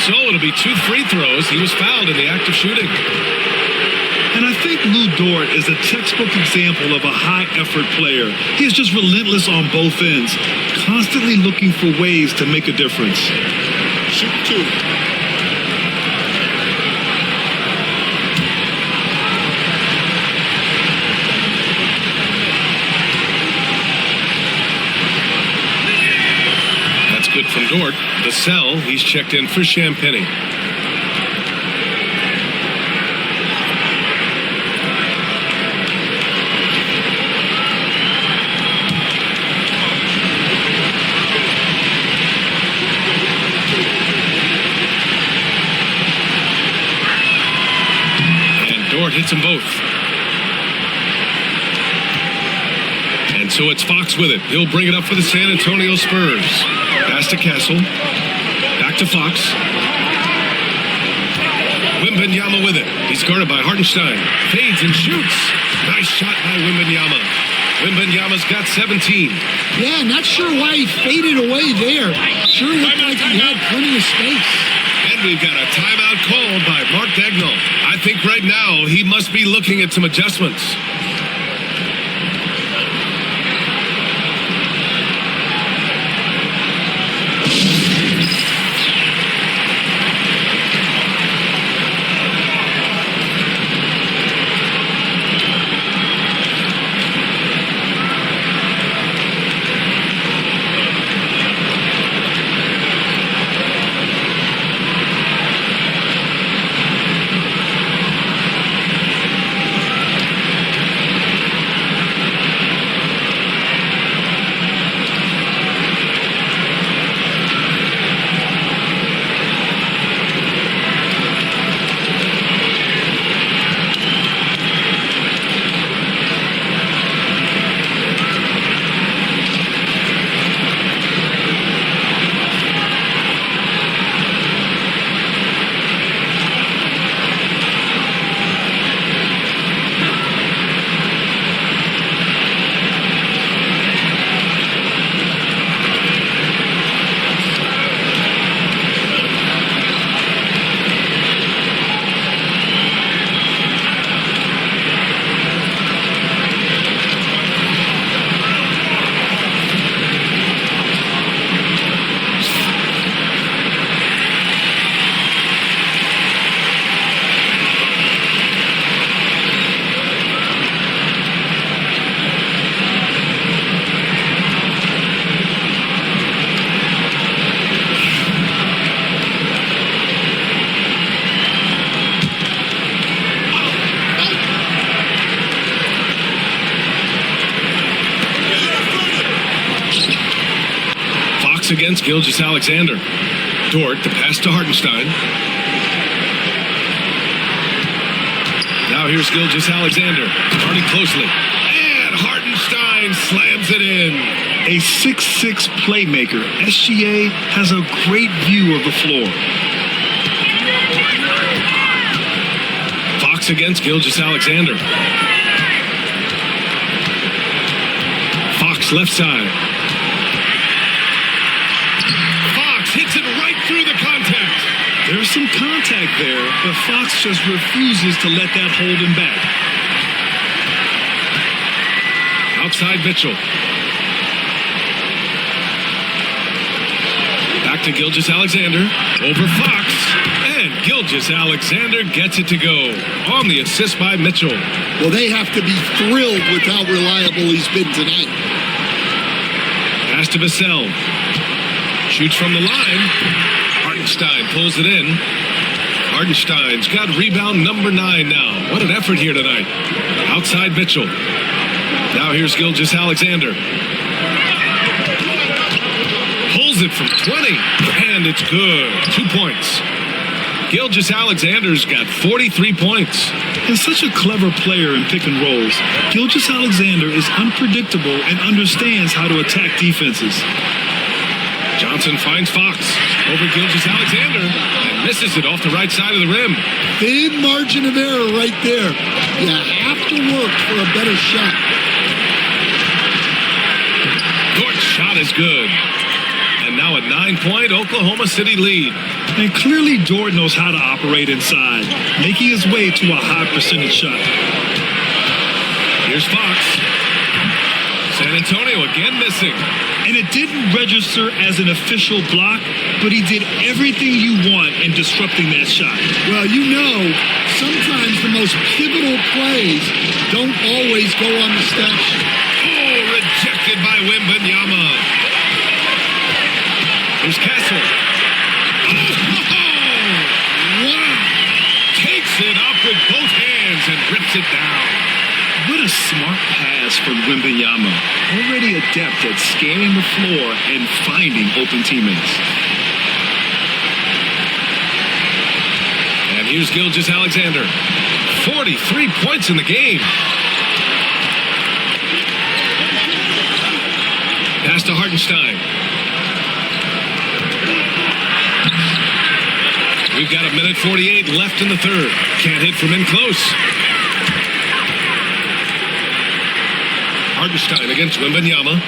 So it'll be 2 free throws. He was fouled in the act of shooting. And I think Lou Dort is a textbook example of a high-effort player. He is just relentless on both ends, constantly looking for ways to make a difference. Shoot 2. Good from Dort. The cell, he's checked in for Champagny. And Dort hits them both. And so it's Fox with it. He'll bring it up for the San Antonio Spurs. Pass to Castle. Back to Fox. Wembanyama with it. He's guarded by Hartenstein. Fades and shoots. Nice shot by Wembanyama. Wembanyama's got 17. Yeah, not sure why he faded away there. Sure looked like he had plenty of space. And we've got a timeout called by Mark Dagnall. I think right now he must be looking at some adjustments. against Gilgeous-Alexander. Dort, the pass to Hartenstein. Now here's Gilgeous-Alexander, guarding closely. And Hartenstein slams it in. A 6'6" playmaker, SGA has a great view of the floor. Fox against Gilgeous-Alexander. Fox left side. Fox hits it right through the contact. There's some contact there, but Fox just refuses to let that hold him back. Outside Mitchell. Back to Gilgeous-Alexander. Over Fox. And Gilgeous-Alexander gets it to go. On the assist by Mitchell. Well, they have to be thrilled with how reliable he's been tonight. Pass to Vassell. Shoots from the line. Hartenstein pulls it in. Hartenstein's got rebound number 9 now. What an effort here tonight. Outside Mitchell. Now here's Gilgeous-Alexander. Pulls it from 20. And it's good. 2 points. Gilgeous-Alexander's got 43 points. He's such a clever player in pick and rolls. Gilgeous-Alexander is unpredictable and understands how to attack defenses. Johnson finds Fox over Gilgeous-Alexander and misses it off the right side of the rim. Thin margin of error right there. You have to work for a better shot. Dort's shot is good. And now a 9-point Oklahoma City lead. And clearly Dort knows how to operate inside, making his way to a high percentage shot. Here's Fox. San Antonio again missing. And it didn't register as an official block, but he did everything you want in disrupting that shot. Well, you know, sometimes the most pivotal plays don't always go on the stat sheet. Oh, rejected by Wembanyama. Here's Castle. Oh, wow. Takes it up with both hands and rips it down. What a smart pass from Wembanyama. Already adept at scanning the floor and finding open teammates. And here's Gilgeous-Alexander. 43 points in the game. Pass to Hartenstein. We've got 1:48 left in the third. Can't hit from in close. Hartenstein against Wembanyama.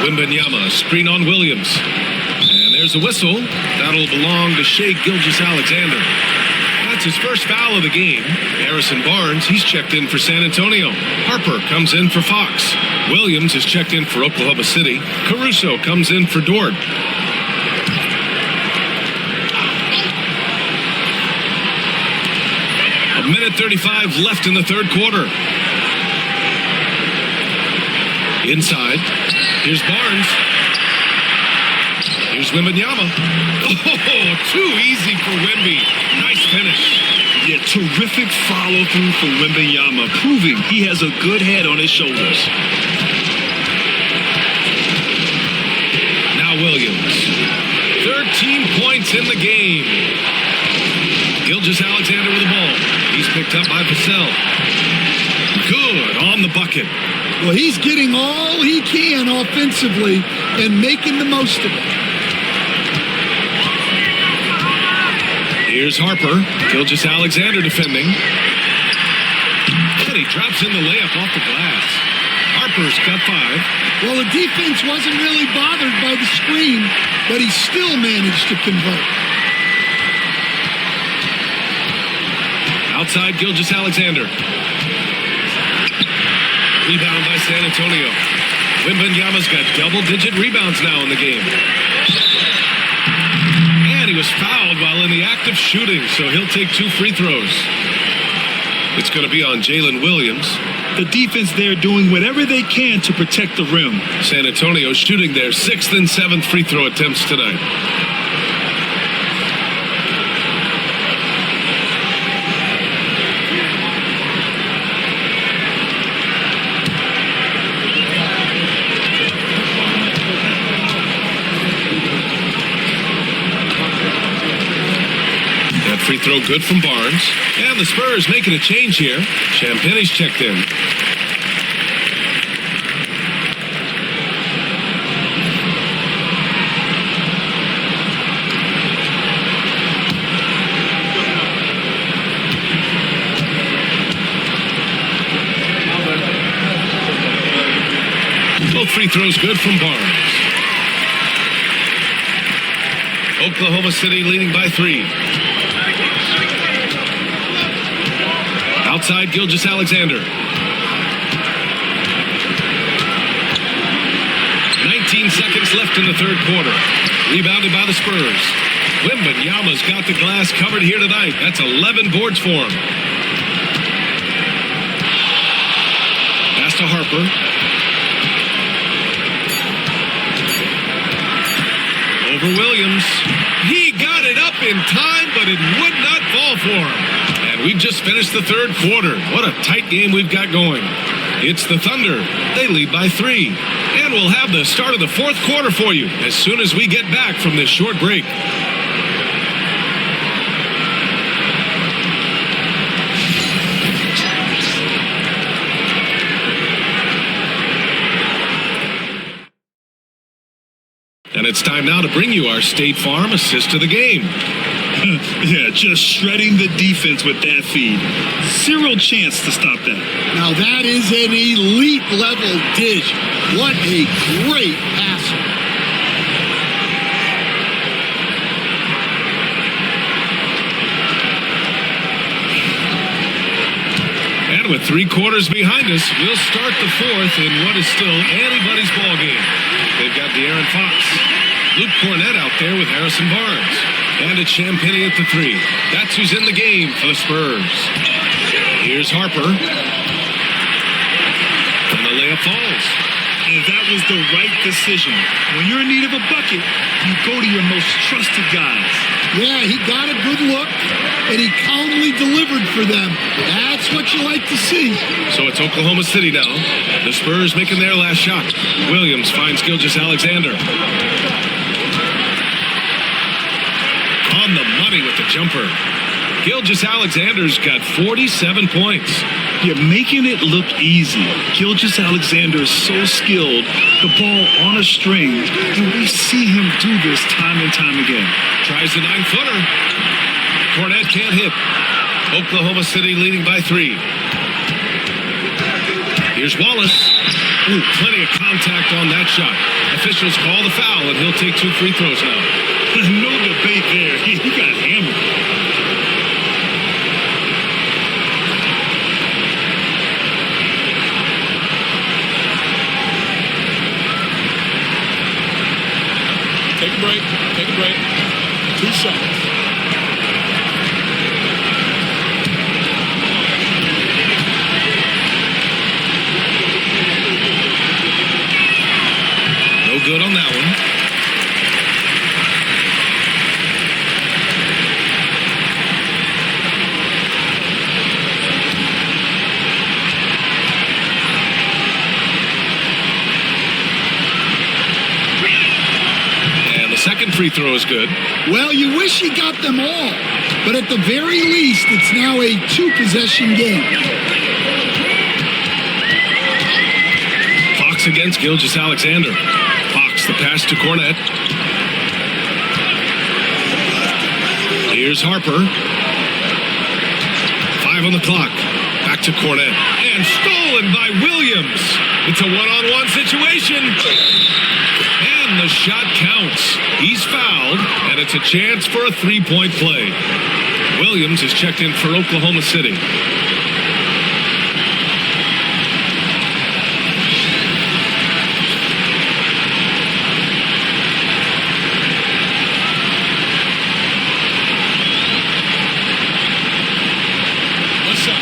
Wembanyama, screen on Williams. And there's a whistle. That'll belong to Shai Gilgeous-Alexander. That's his first foul of the game. Harrison Barnes, he's checked in for San Antonio. Harper comes in for Fox. Williams is checked in for Oklahoma City. Caruso comes in for Dort. 1:35 left in the third quarter. Inside. Here's Barnes. Here's Wembanyama. Oh, too easy for Wemby. Nice finish. Yeah, terrific follow-through from Wembanyama, proving he has a good head on his shoulders. Now Williams. 13 points in the game. Gilgeous-Alexander with the ball. He's picked up by Vassell. Good on the bucket. Well, he's getting all he can offensively and making the most of it. Here's Harper. Gilgeous-Alexander defending. And he drops in the layup off the glass. Harper's got 5. Well, the defense wasn't really bothered by the screen, but he still managed to convert. Outside Gilgeous-Alexander. Rebound by San Antonio. Wembanyama's got double-digit rebounds now in the game. And he was fouled while in the act of shooting, so he'll take 2 free throws. It's going to be on Jalen Williams. The defense there doing whatever they can to protect the rim. San Antonio shooting their 6th and 7th free throw attempts tonight. free throw good from Barnes. And the Spurs making a change here. Champagne's checked in. Both free throws good from Barnes. Oklahoma City leading by 3. Outside, Gilgeous-Alexander. 19 seconds left in the third quarter. Rebounded by the Spurs. Wembanyama's got the glass covered here tonight. That's 11 boards for him. Pass to Harper. Over Williams. He got it up in time, but it would not fall for him. And we've just finished the third quarter. What a tight game we've got going. It's the Thunder. They lead by 3. And we'll have the start of the fourth quarter for you as soon as we get back from this short break. And it's time now to bring you our State Farm assist of the game. Yeah, just shredding the defense with that feed. Zero chance to stop that. Now that is an elite level dish. What a great passer. And with 3 quarters behind us, we'll start the fourth in what is still anybody's ball game. They've got De'Aaron Fox. Luke Cornett out there with Harrison Barnes. And it's Champagnie at the 3. That's who's in the game for the Spurs. Here's Harper. And the layup falls. And that was the right decision. When you're in need of a bucket, you go to your most trusted guys. Yeah, he got a good look, and he calmly delivered for them. That's what you like to see. So it's Oklahoma City now. The Spurs making their last shot. Williams finds Gilgeous-Alexander. On the money with the jumper. Gilgeous-Alexander's got 47 points. You're making it look easy. Gilgeous-Alexander is so skilled, the ball on a string, and we see him do this time and time again. Tries the 9-footer. Cornett can't hit. Oklahoma City leading by 3. Here's Wallace. Ooh, plenty of contact on that shot. Officials call the foul, and he'll take 2 free throws now. No debate there. He got hammered. Take a break. Take a break. 2 shots. No good on that one. Second free throw is good. Well, you wish he got them all, but at the very least, it's now a 2-possession game. Fox against Gilgeous-Alexander. Fox, the pass to Cornett. Here's Harper. 5 on the clock. Back to Cornett. And stolen by Williams. It's a one-on-one situation. And the shot counts. He's fouled, and it's a chance for a 3-point play. Williams is checked in for Oklahoma City. What's up?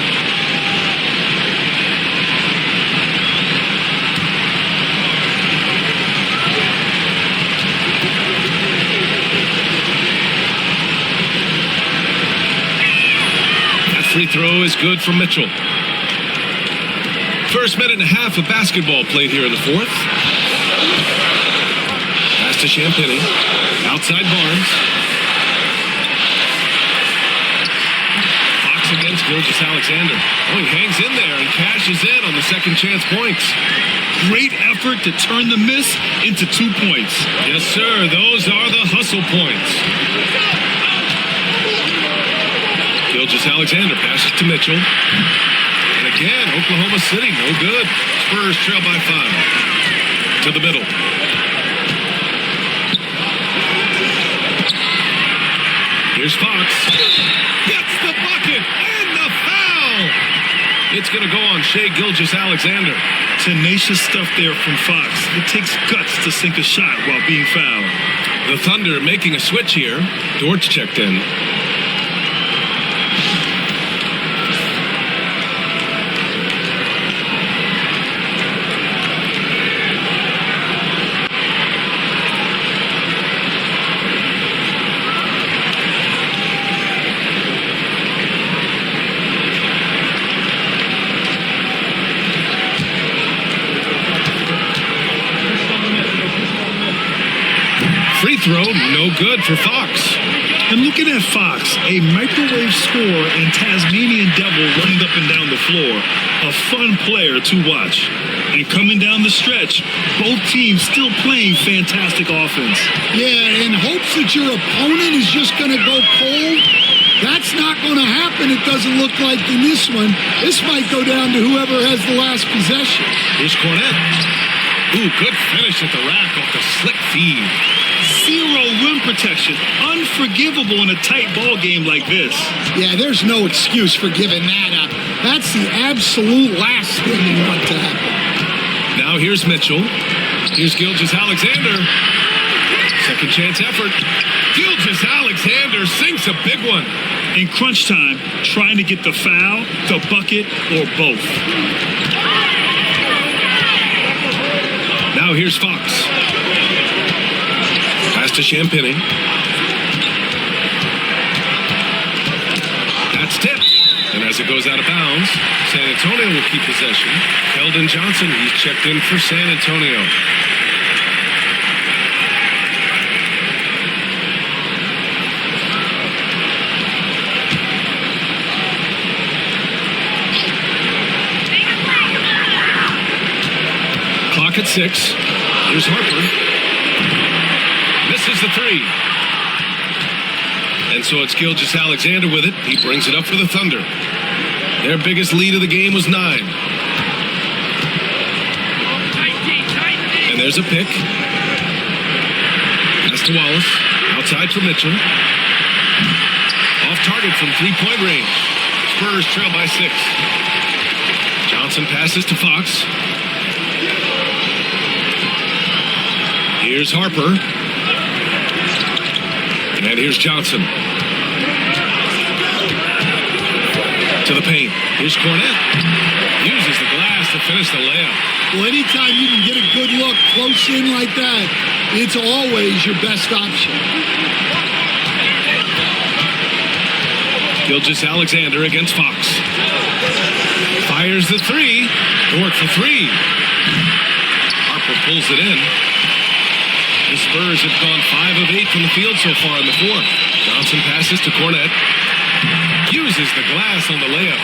Free throw is good from Mitchell. First minute and a half of basketball played here in the fourth. Pass to Champagnie. Outside Barnes. against Gilgeous Alexander. Oh, he hangs in there and cashes in on the second chance points. Great effort to turn the miss into 2 points. Yes, sir. Those are the hustle points. Gilgeous Alexander passes to Mitchell. And again, Oklahoma City, no good. Spurs trail by 5. To the middle. Here's Fox. Gets the bucket and the foul. It's going to go on Shai Gilgeous-Alexander. Tenacious stuff there from Fox. It takes guts to sink a shot while being fouled. The Thunder making a switch here. Dortch checked in. Free throw, no good for Fox. And looking at Fox, a microwave scorer and Tasmanian devil running up and down the floor. A fun player to watch. And coming down the stretch, both teams still playing fantastic offense. Yeah, in hopes that your opponent is just going to go cold. That's not going to happen, it doesn't look like in this one. This might go down to whoever has the last possession. Here's Cornette. Ooh, good finish at the rack off the slick feed. Zero rim protection. Unforgivable in a tight ball game like this. Yeah, there's no excuse for giving that up. That's the absolute last thing you want to happen. Now here's Mitchell. Here's Gilgeous-Alexander. Second chance effort. Gilgeous-Alexander sinks a big one. In crunch time, trying to get the foul, the bucket, or both. Now here's Fox. Pass to Champagny. That's tipped. And as it goes out of bounds, San Antonio will keep possession. Keldon Johnson, he's checked in for San Antonio. Clock at 6. Here's Harper. Misses the 3. And so it's Gilgeous-Alexander with it. He brings it up for the Thunder. Their biggest lead of the game was 9. And there's a pick. Pass to Wallace. Outside for Mitchell. Off target from three-point range. Spurs trail by 6. Johnson passes to Fox. Here's Harper. And here's Johnson. To the paint. Here's Cornette. Uses the glass to finish the layup. Well, anytime you can get a good look close in like that, it's always your best option. Gilgeous-Alexander against Fox. Fires the 3. Dort for 3. Harper pulls it in. The Spurs have gone 5 of 8 from the field so far in the fourth. Johnson passes to Cornette. Uses the glass on the layup.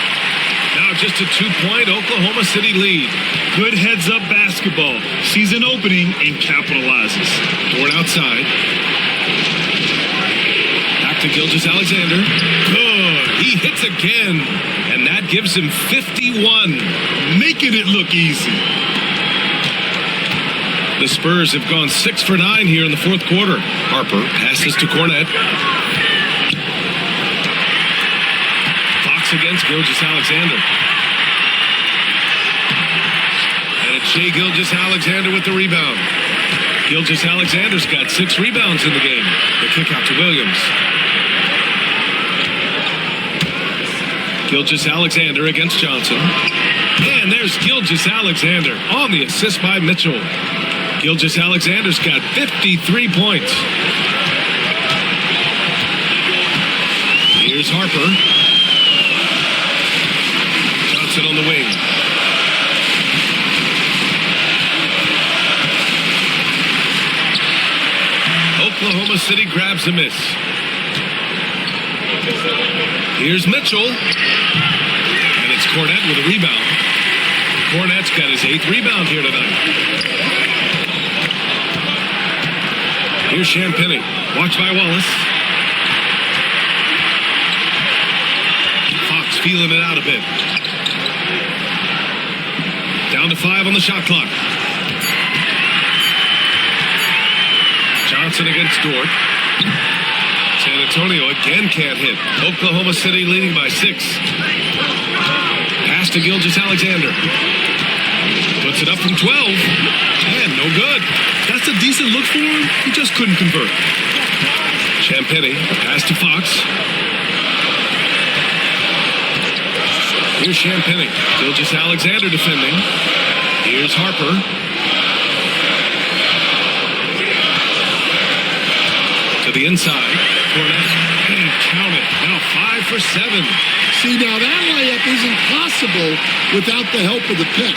Now just a 2-point Oklahoma City lead. Good heads-up basketball. Sees an opening and capitalizes. Dort outside. Back to Gilgeous-Alexander. Good. He hits again. And that gives him 51. Making it look easy. The Spurs have gone 6 for 9 here in the fourth quarter. Harper passes to Cornette. Fox against Gilgeous-Alexander. And it's Shai Gilgeous-Alexander with the rebound. Gilgeous-Alexander's got 6 rebounds in the game. The kick out to Williams. Gilgeous-Alexander against Johnson. And there's Gilgeous-Alexander on the assist by Mitchell. Gilgeous-Alexander's got 53 points. Here's Harper. Johnson on the wing. Oklahoma City grabs a miss. Here's Mitchell. And it's Cornette with a rebound. Cornette's got his 8th rebound here tonight. Here's Champagnie. Watched by Wallace. Fox feeling it out a bit. Down to 5 on the shot clock. Johnson against Dort. San Antonio again can't hit. Oklahoma City leading by 6. Pass to Gilgeous-Alexander. Puts it up from 12. And no good. That's a decent look for him. He just couldn't convert. Champagnie. Pass to Fox. Here's Champagnie. Gilgeous-Alexander defending. Here's Harper. To the inside. Cornette. And count it. Now 5 for 7. See, now that layup isn't possible without the help of the pick.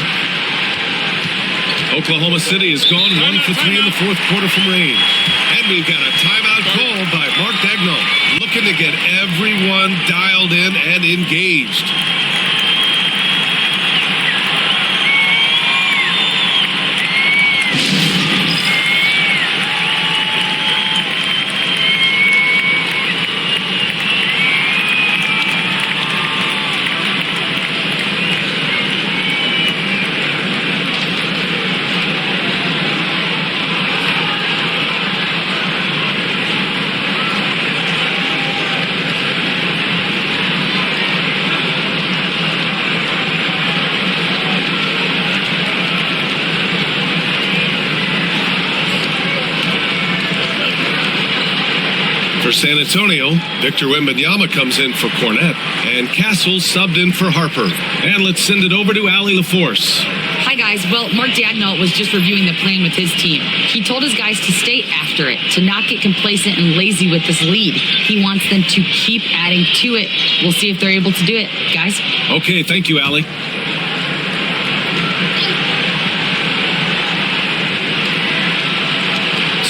Oklahoma City has gone 1 for 3 in the 4th quarter from range. And we've got a timeout call by Mark Daigneault, looking to get everyone dialed in and engaged. For San Antonio, Victor Wembanyama comes in for Cornette, and Castle subbed in for Harper. And let's send it over to Allie LaForce. Hi, guys. Well, Mark Daigneault was just reviewing the plan with his team. He told his guys to stay after it, to not get complacent and lazy with this lead. He wants them to keep adding to it. We'll see if they're able to do it, guys. Okay, thank you, Allie.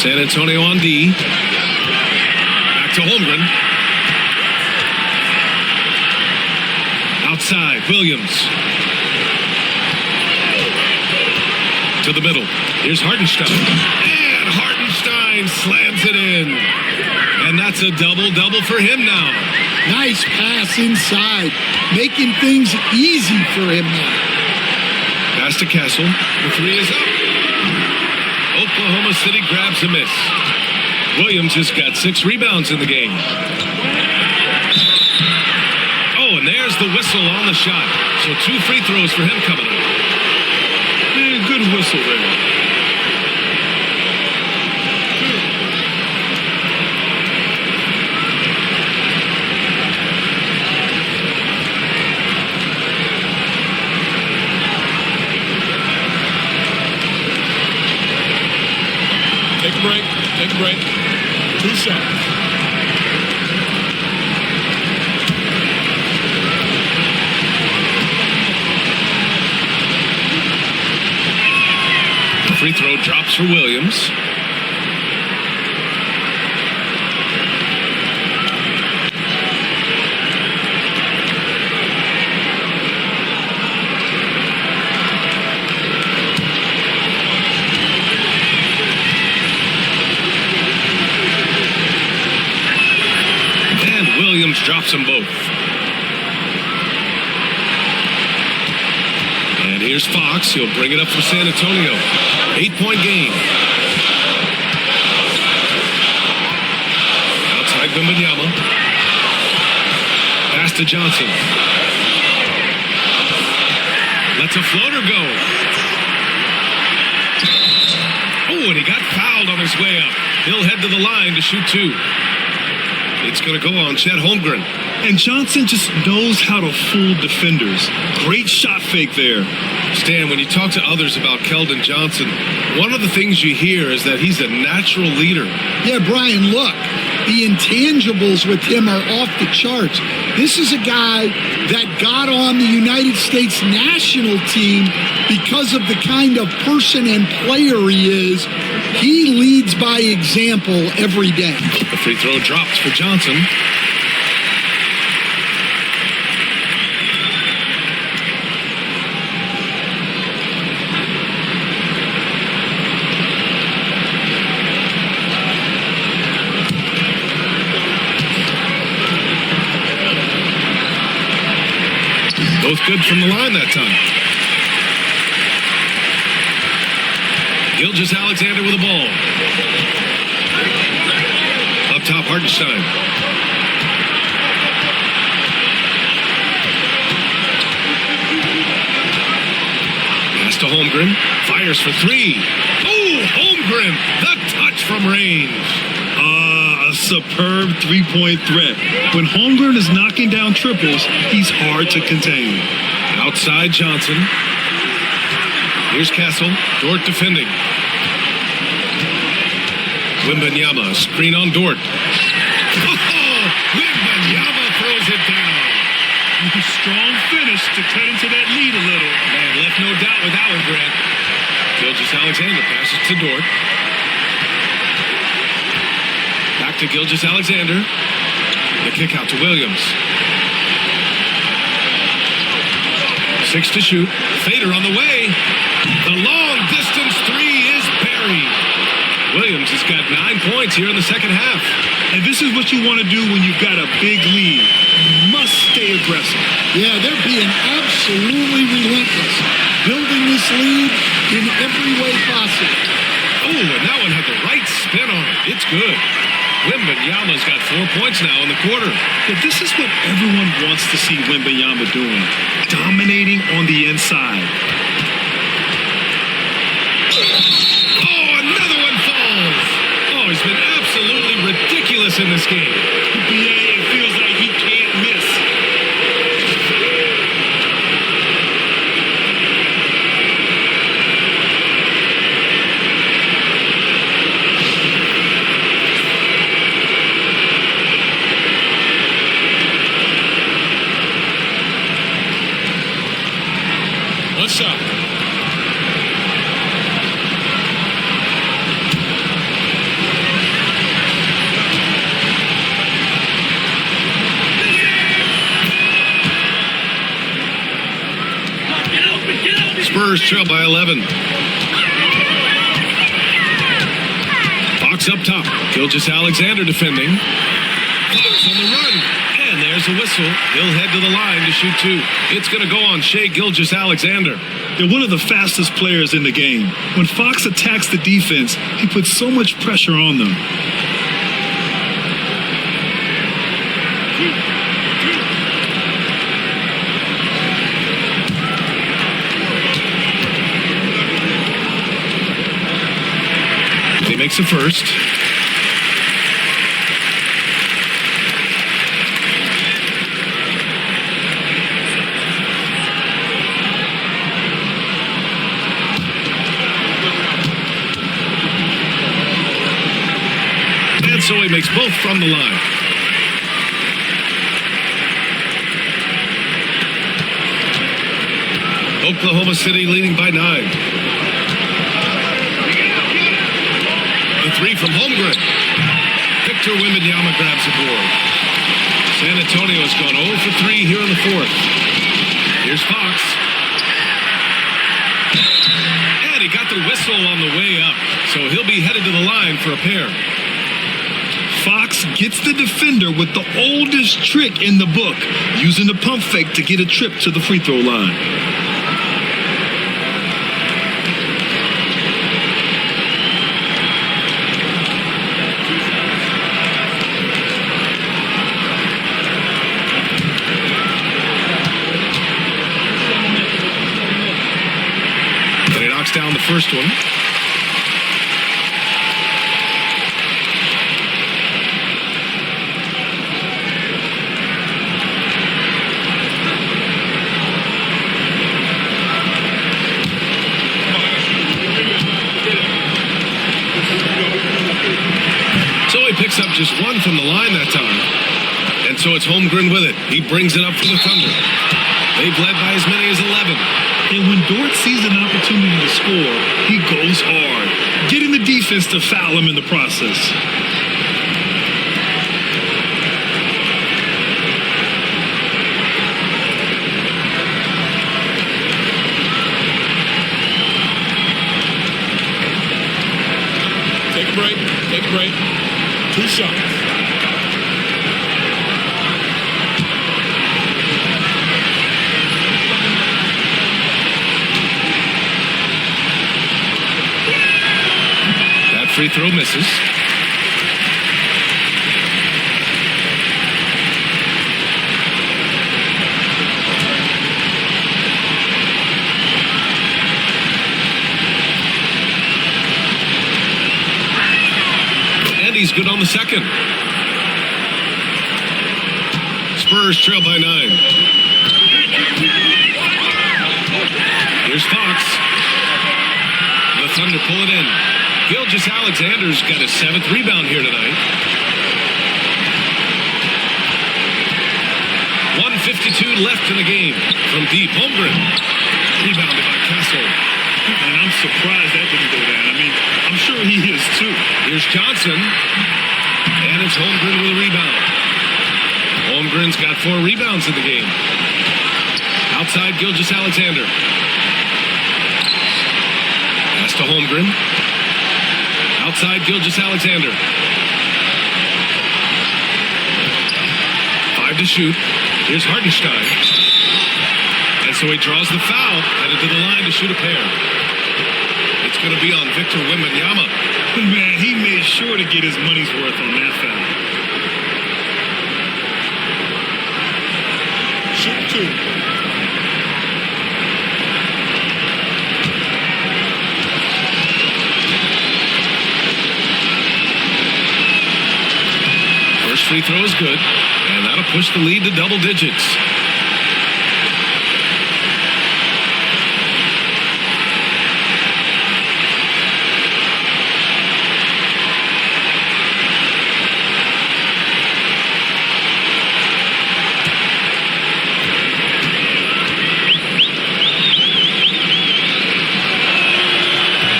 San Antonio on D. To Holmgren. Outside, Williams. To the middle. Here's Hartenstein. And Hartenstein slams it in. And that's a double-double for him now. Nice pass inside, making things easy for him now. Pass to Castle. The 3 is up. Oklahoma City grabs a miss. Williams has got 6 rebounds in the game. Oh, and there's the whistle on the shot. So 2 free throws for him coming up. Good whistle there. Take a break. Take a break. 2 seconds. The free throw drops for Williams. Drops them both. And here's Fox. He'll bring it up for San Antonio. 8-point game. Outside Wembanyama. Pass to Johnson. Lets a floater go. Oh, and he got fouled on his way up. He'll head to the line to shoot 2. It's going to go on Chet Holmgren. And Johnson just knows how to fool defenders. Great shot fake there. Stan, when you talk to others about Keldon Johnson, one of the things you hear is that he's a natural leader. Yeah, Brian, look, the intangibles with him are off the charts. This is a guy that got on the United States national team because of the kind of person and player he is. He leads by example every day. The free throw drops for Johnson. Both good from the line that time. Gilgeous-Alexander with the ball. Up top, Hartenstein. Pass to Holmgren. Fires for three. Oh, Holmgren! The touch from range. A superb three-point threat. When Holmgren is knocking down triples, he's hard to contain. Outside Johnson. Here's Castle. Dort defending. Wembanyama, screen on Dort. Oh, Wembanyama throws it down. Strong finish to cut into that lead a little. Man, left no doubt with that one, Grant. Gilgeous-Alexander passes to Dort. Back to Gilgeous-Alexander. The kick out to Williams. 6 to shoot. Fader on the way. The long distance three is buried. Williams has got 9 points here in the second half. And this is what you want to do when you've got a big lead. You must stay aggressive. Yeah, they're being absolutely relentless, building this lead in every way possible. Oh, and that one had the right spin on it. It's good. Wembanyama's got 4 points now in the quarter. But this is what everyone wants to see Wembanyama doing. Dominating on the inside. Oh, another one falls. Oh, he's been absolutely ridiculous in this game. Yeah, it feels like he can't miss. What's up? Spurs trail by 11. Fox up top. Gilgeous-Alexander defending. Fox on the run. And there's a whistle. He'll head to the line to shoot two. It's going to go on Shai Gilgeous-Alexander. They're one of the fastest players in the game. When Fox attacks the defense, he puts so much pressure on them. He makes a first. And so he makes both from the line. Oklahoma City leading by 9. The three from Holmgren. Victor Wembanyama grabs the board. San Antonio's gone 0 for 3 here in the fourth. Here's Fox. And he got the whistle on the way up. So he'll be headed to the line for a pair. Fox gets the defender with the oldest trick in the book, using the pump fake to get a trip to the free throw line. And he knocks down the first one. Picks up just one from the line that time. And so it's Holmgren with it. He brings it up for the Thunder. They've led by as many as 11. And when Dort sees an opportunity to score, he goes hard, getting the defense to foul him in the process. Take a break. Take a break. 2 shots. free throw misses. And he's good on the second. Spurs trail by 9. Here's Fox. The Thunder pull it in. Gilgeous-Alexander's got his 7th rebound here tonight. 1:52 left in the game. From deep, Holmgren. Rebounded by Kessel. And I'm surprised that didn't go down. I mean, I'm sure he is too. Here's Johnson. And it's Holmgren with a rebound. Holmgren's got 4 rebounds in the game. Outside, Gilgeous-Alexander. Pass to Holmgren. Outside, Gilgeous-Alexander. 5 to shoot. Here's Hartenstein. And so he draws the foul, headed to the line to shoot a pair. It's going to be on Victor Wembanyama. Man, he made sure to get his money's worth on that foul. Shoot 2. First free throw is good, and that'll push the lead to double digits.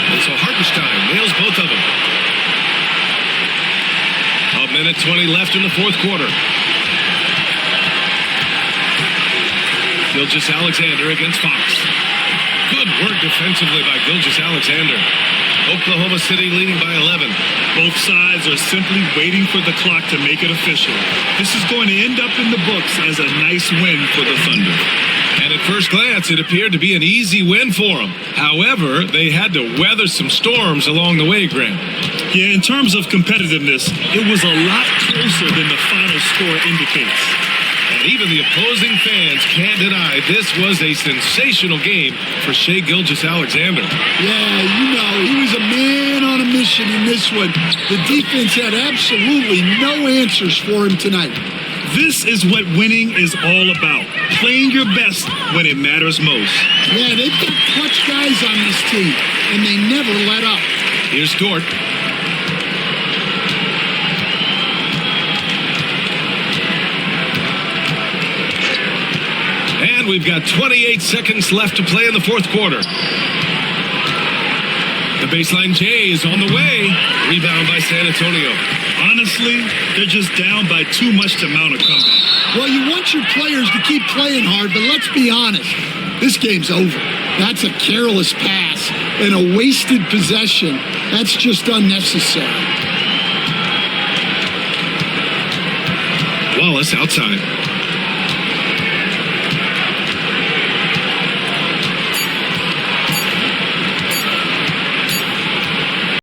And so Hartenstein nails both of them. 1:20 left in the fourth quarter. Gilgeous-Alexander against Fox. Good work defensively by Gilgeous-Alexander. Oklahoma City leading by 11. Both sides are simply waiting for the clock to make it official. This is going to end up in the books as a nice win for the Thunder. And at first glance, it appeared to be an easy win for them. However, they had to weather some storms along the way, Graham. Yeah, in terms of competitiveness, it was a lot closer than the final score indicates. And even the opposing fans can't deny this was a sensational game for Shai Gilgeous-Alexander. Yeah, you know, he was a man on a mission in this one. The defense had absolutely no answers for him tonight. This is what winning is all about. Playing your best when it matters most. Yeah, they've got clutch guys on this team, and they never let up. Here's Dort. And we've got 28 seconds left to play in the fourth quarter. The baseline J is on the way. Rebound by San Antonio. Honestly, they're just down by too much to mount a comeback. Well, you want your players to keep playing hard, but let's be honest. This game's over. That's a careless pass and a wasted possession. That's just unnecessary. Wallace outside.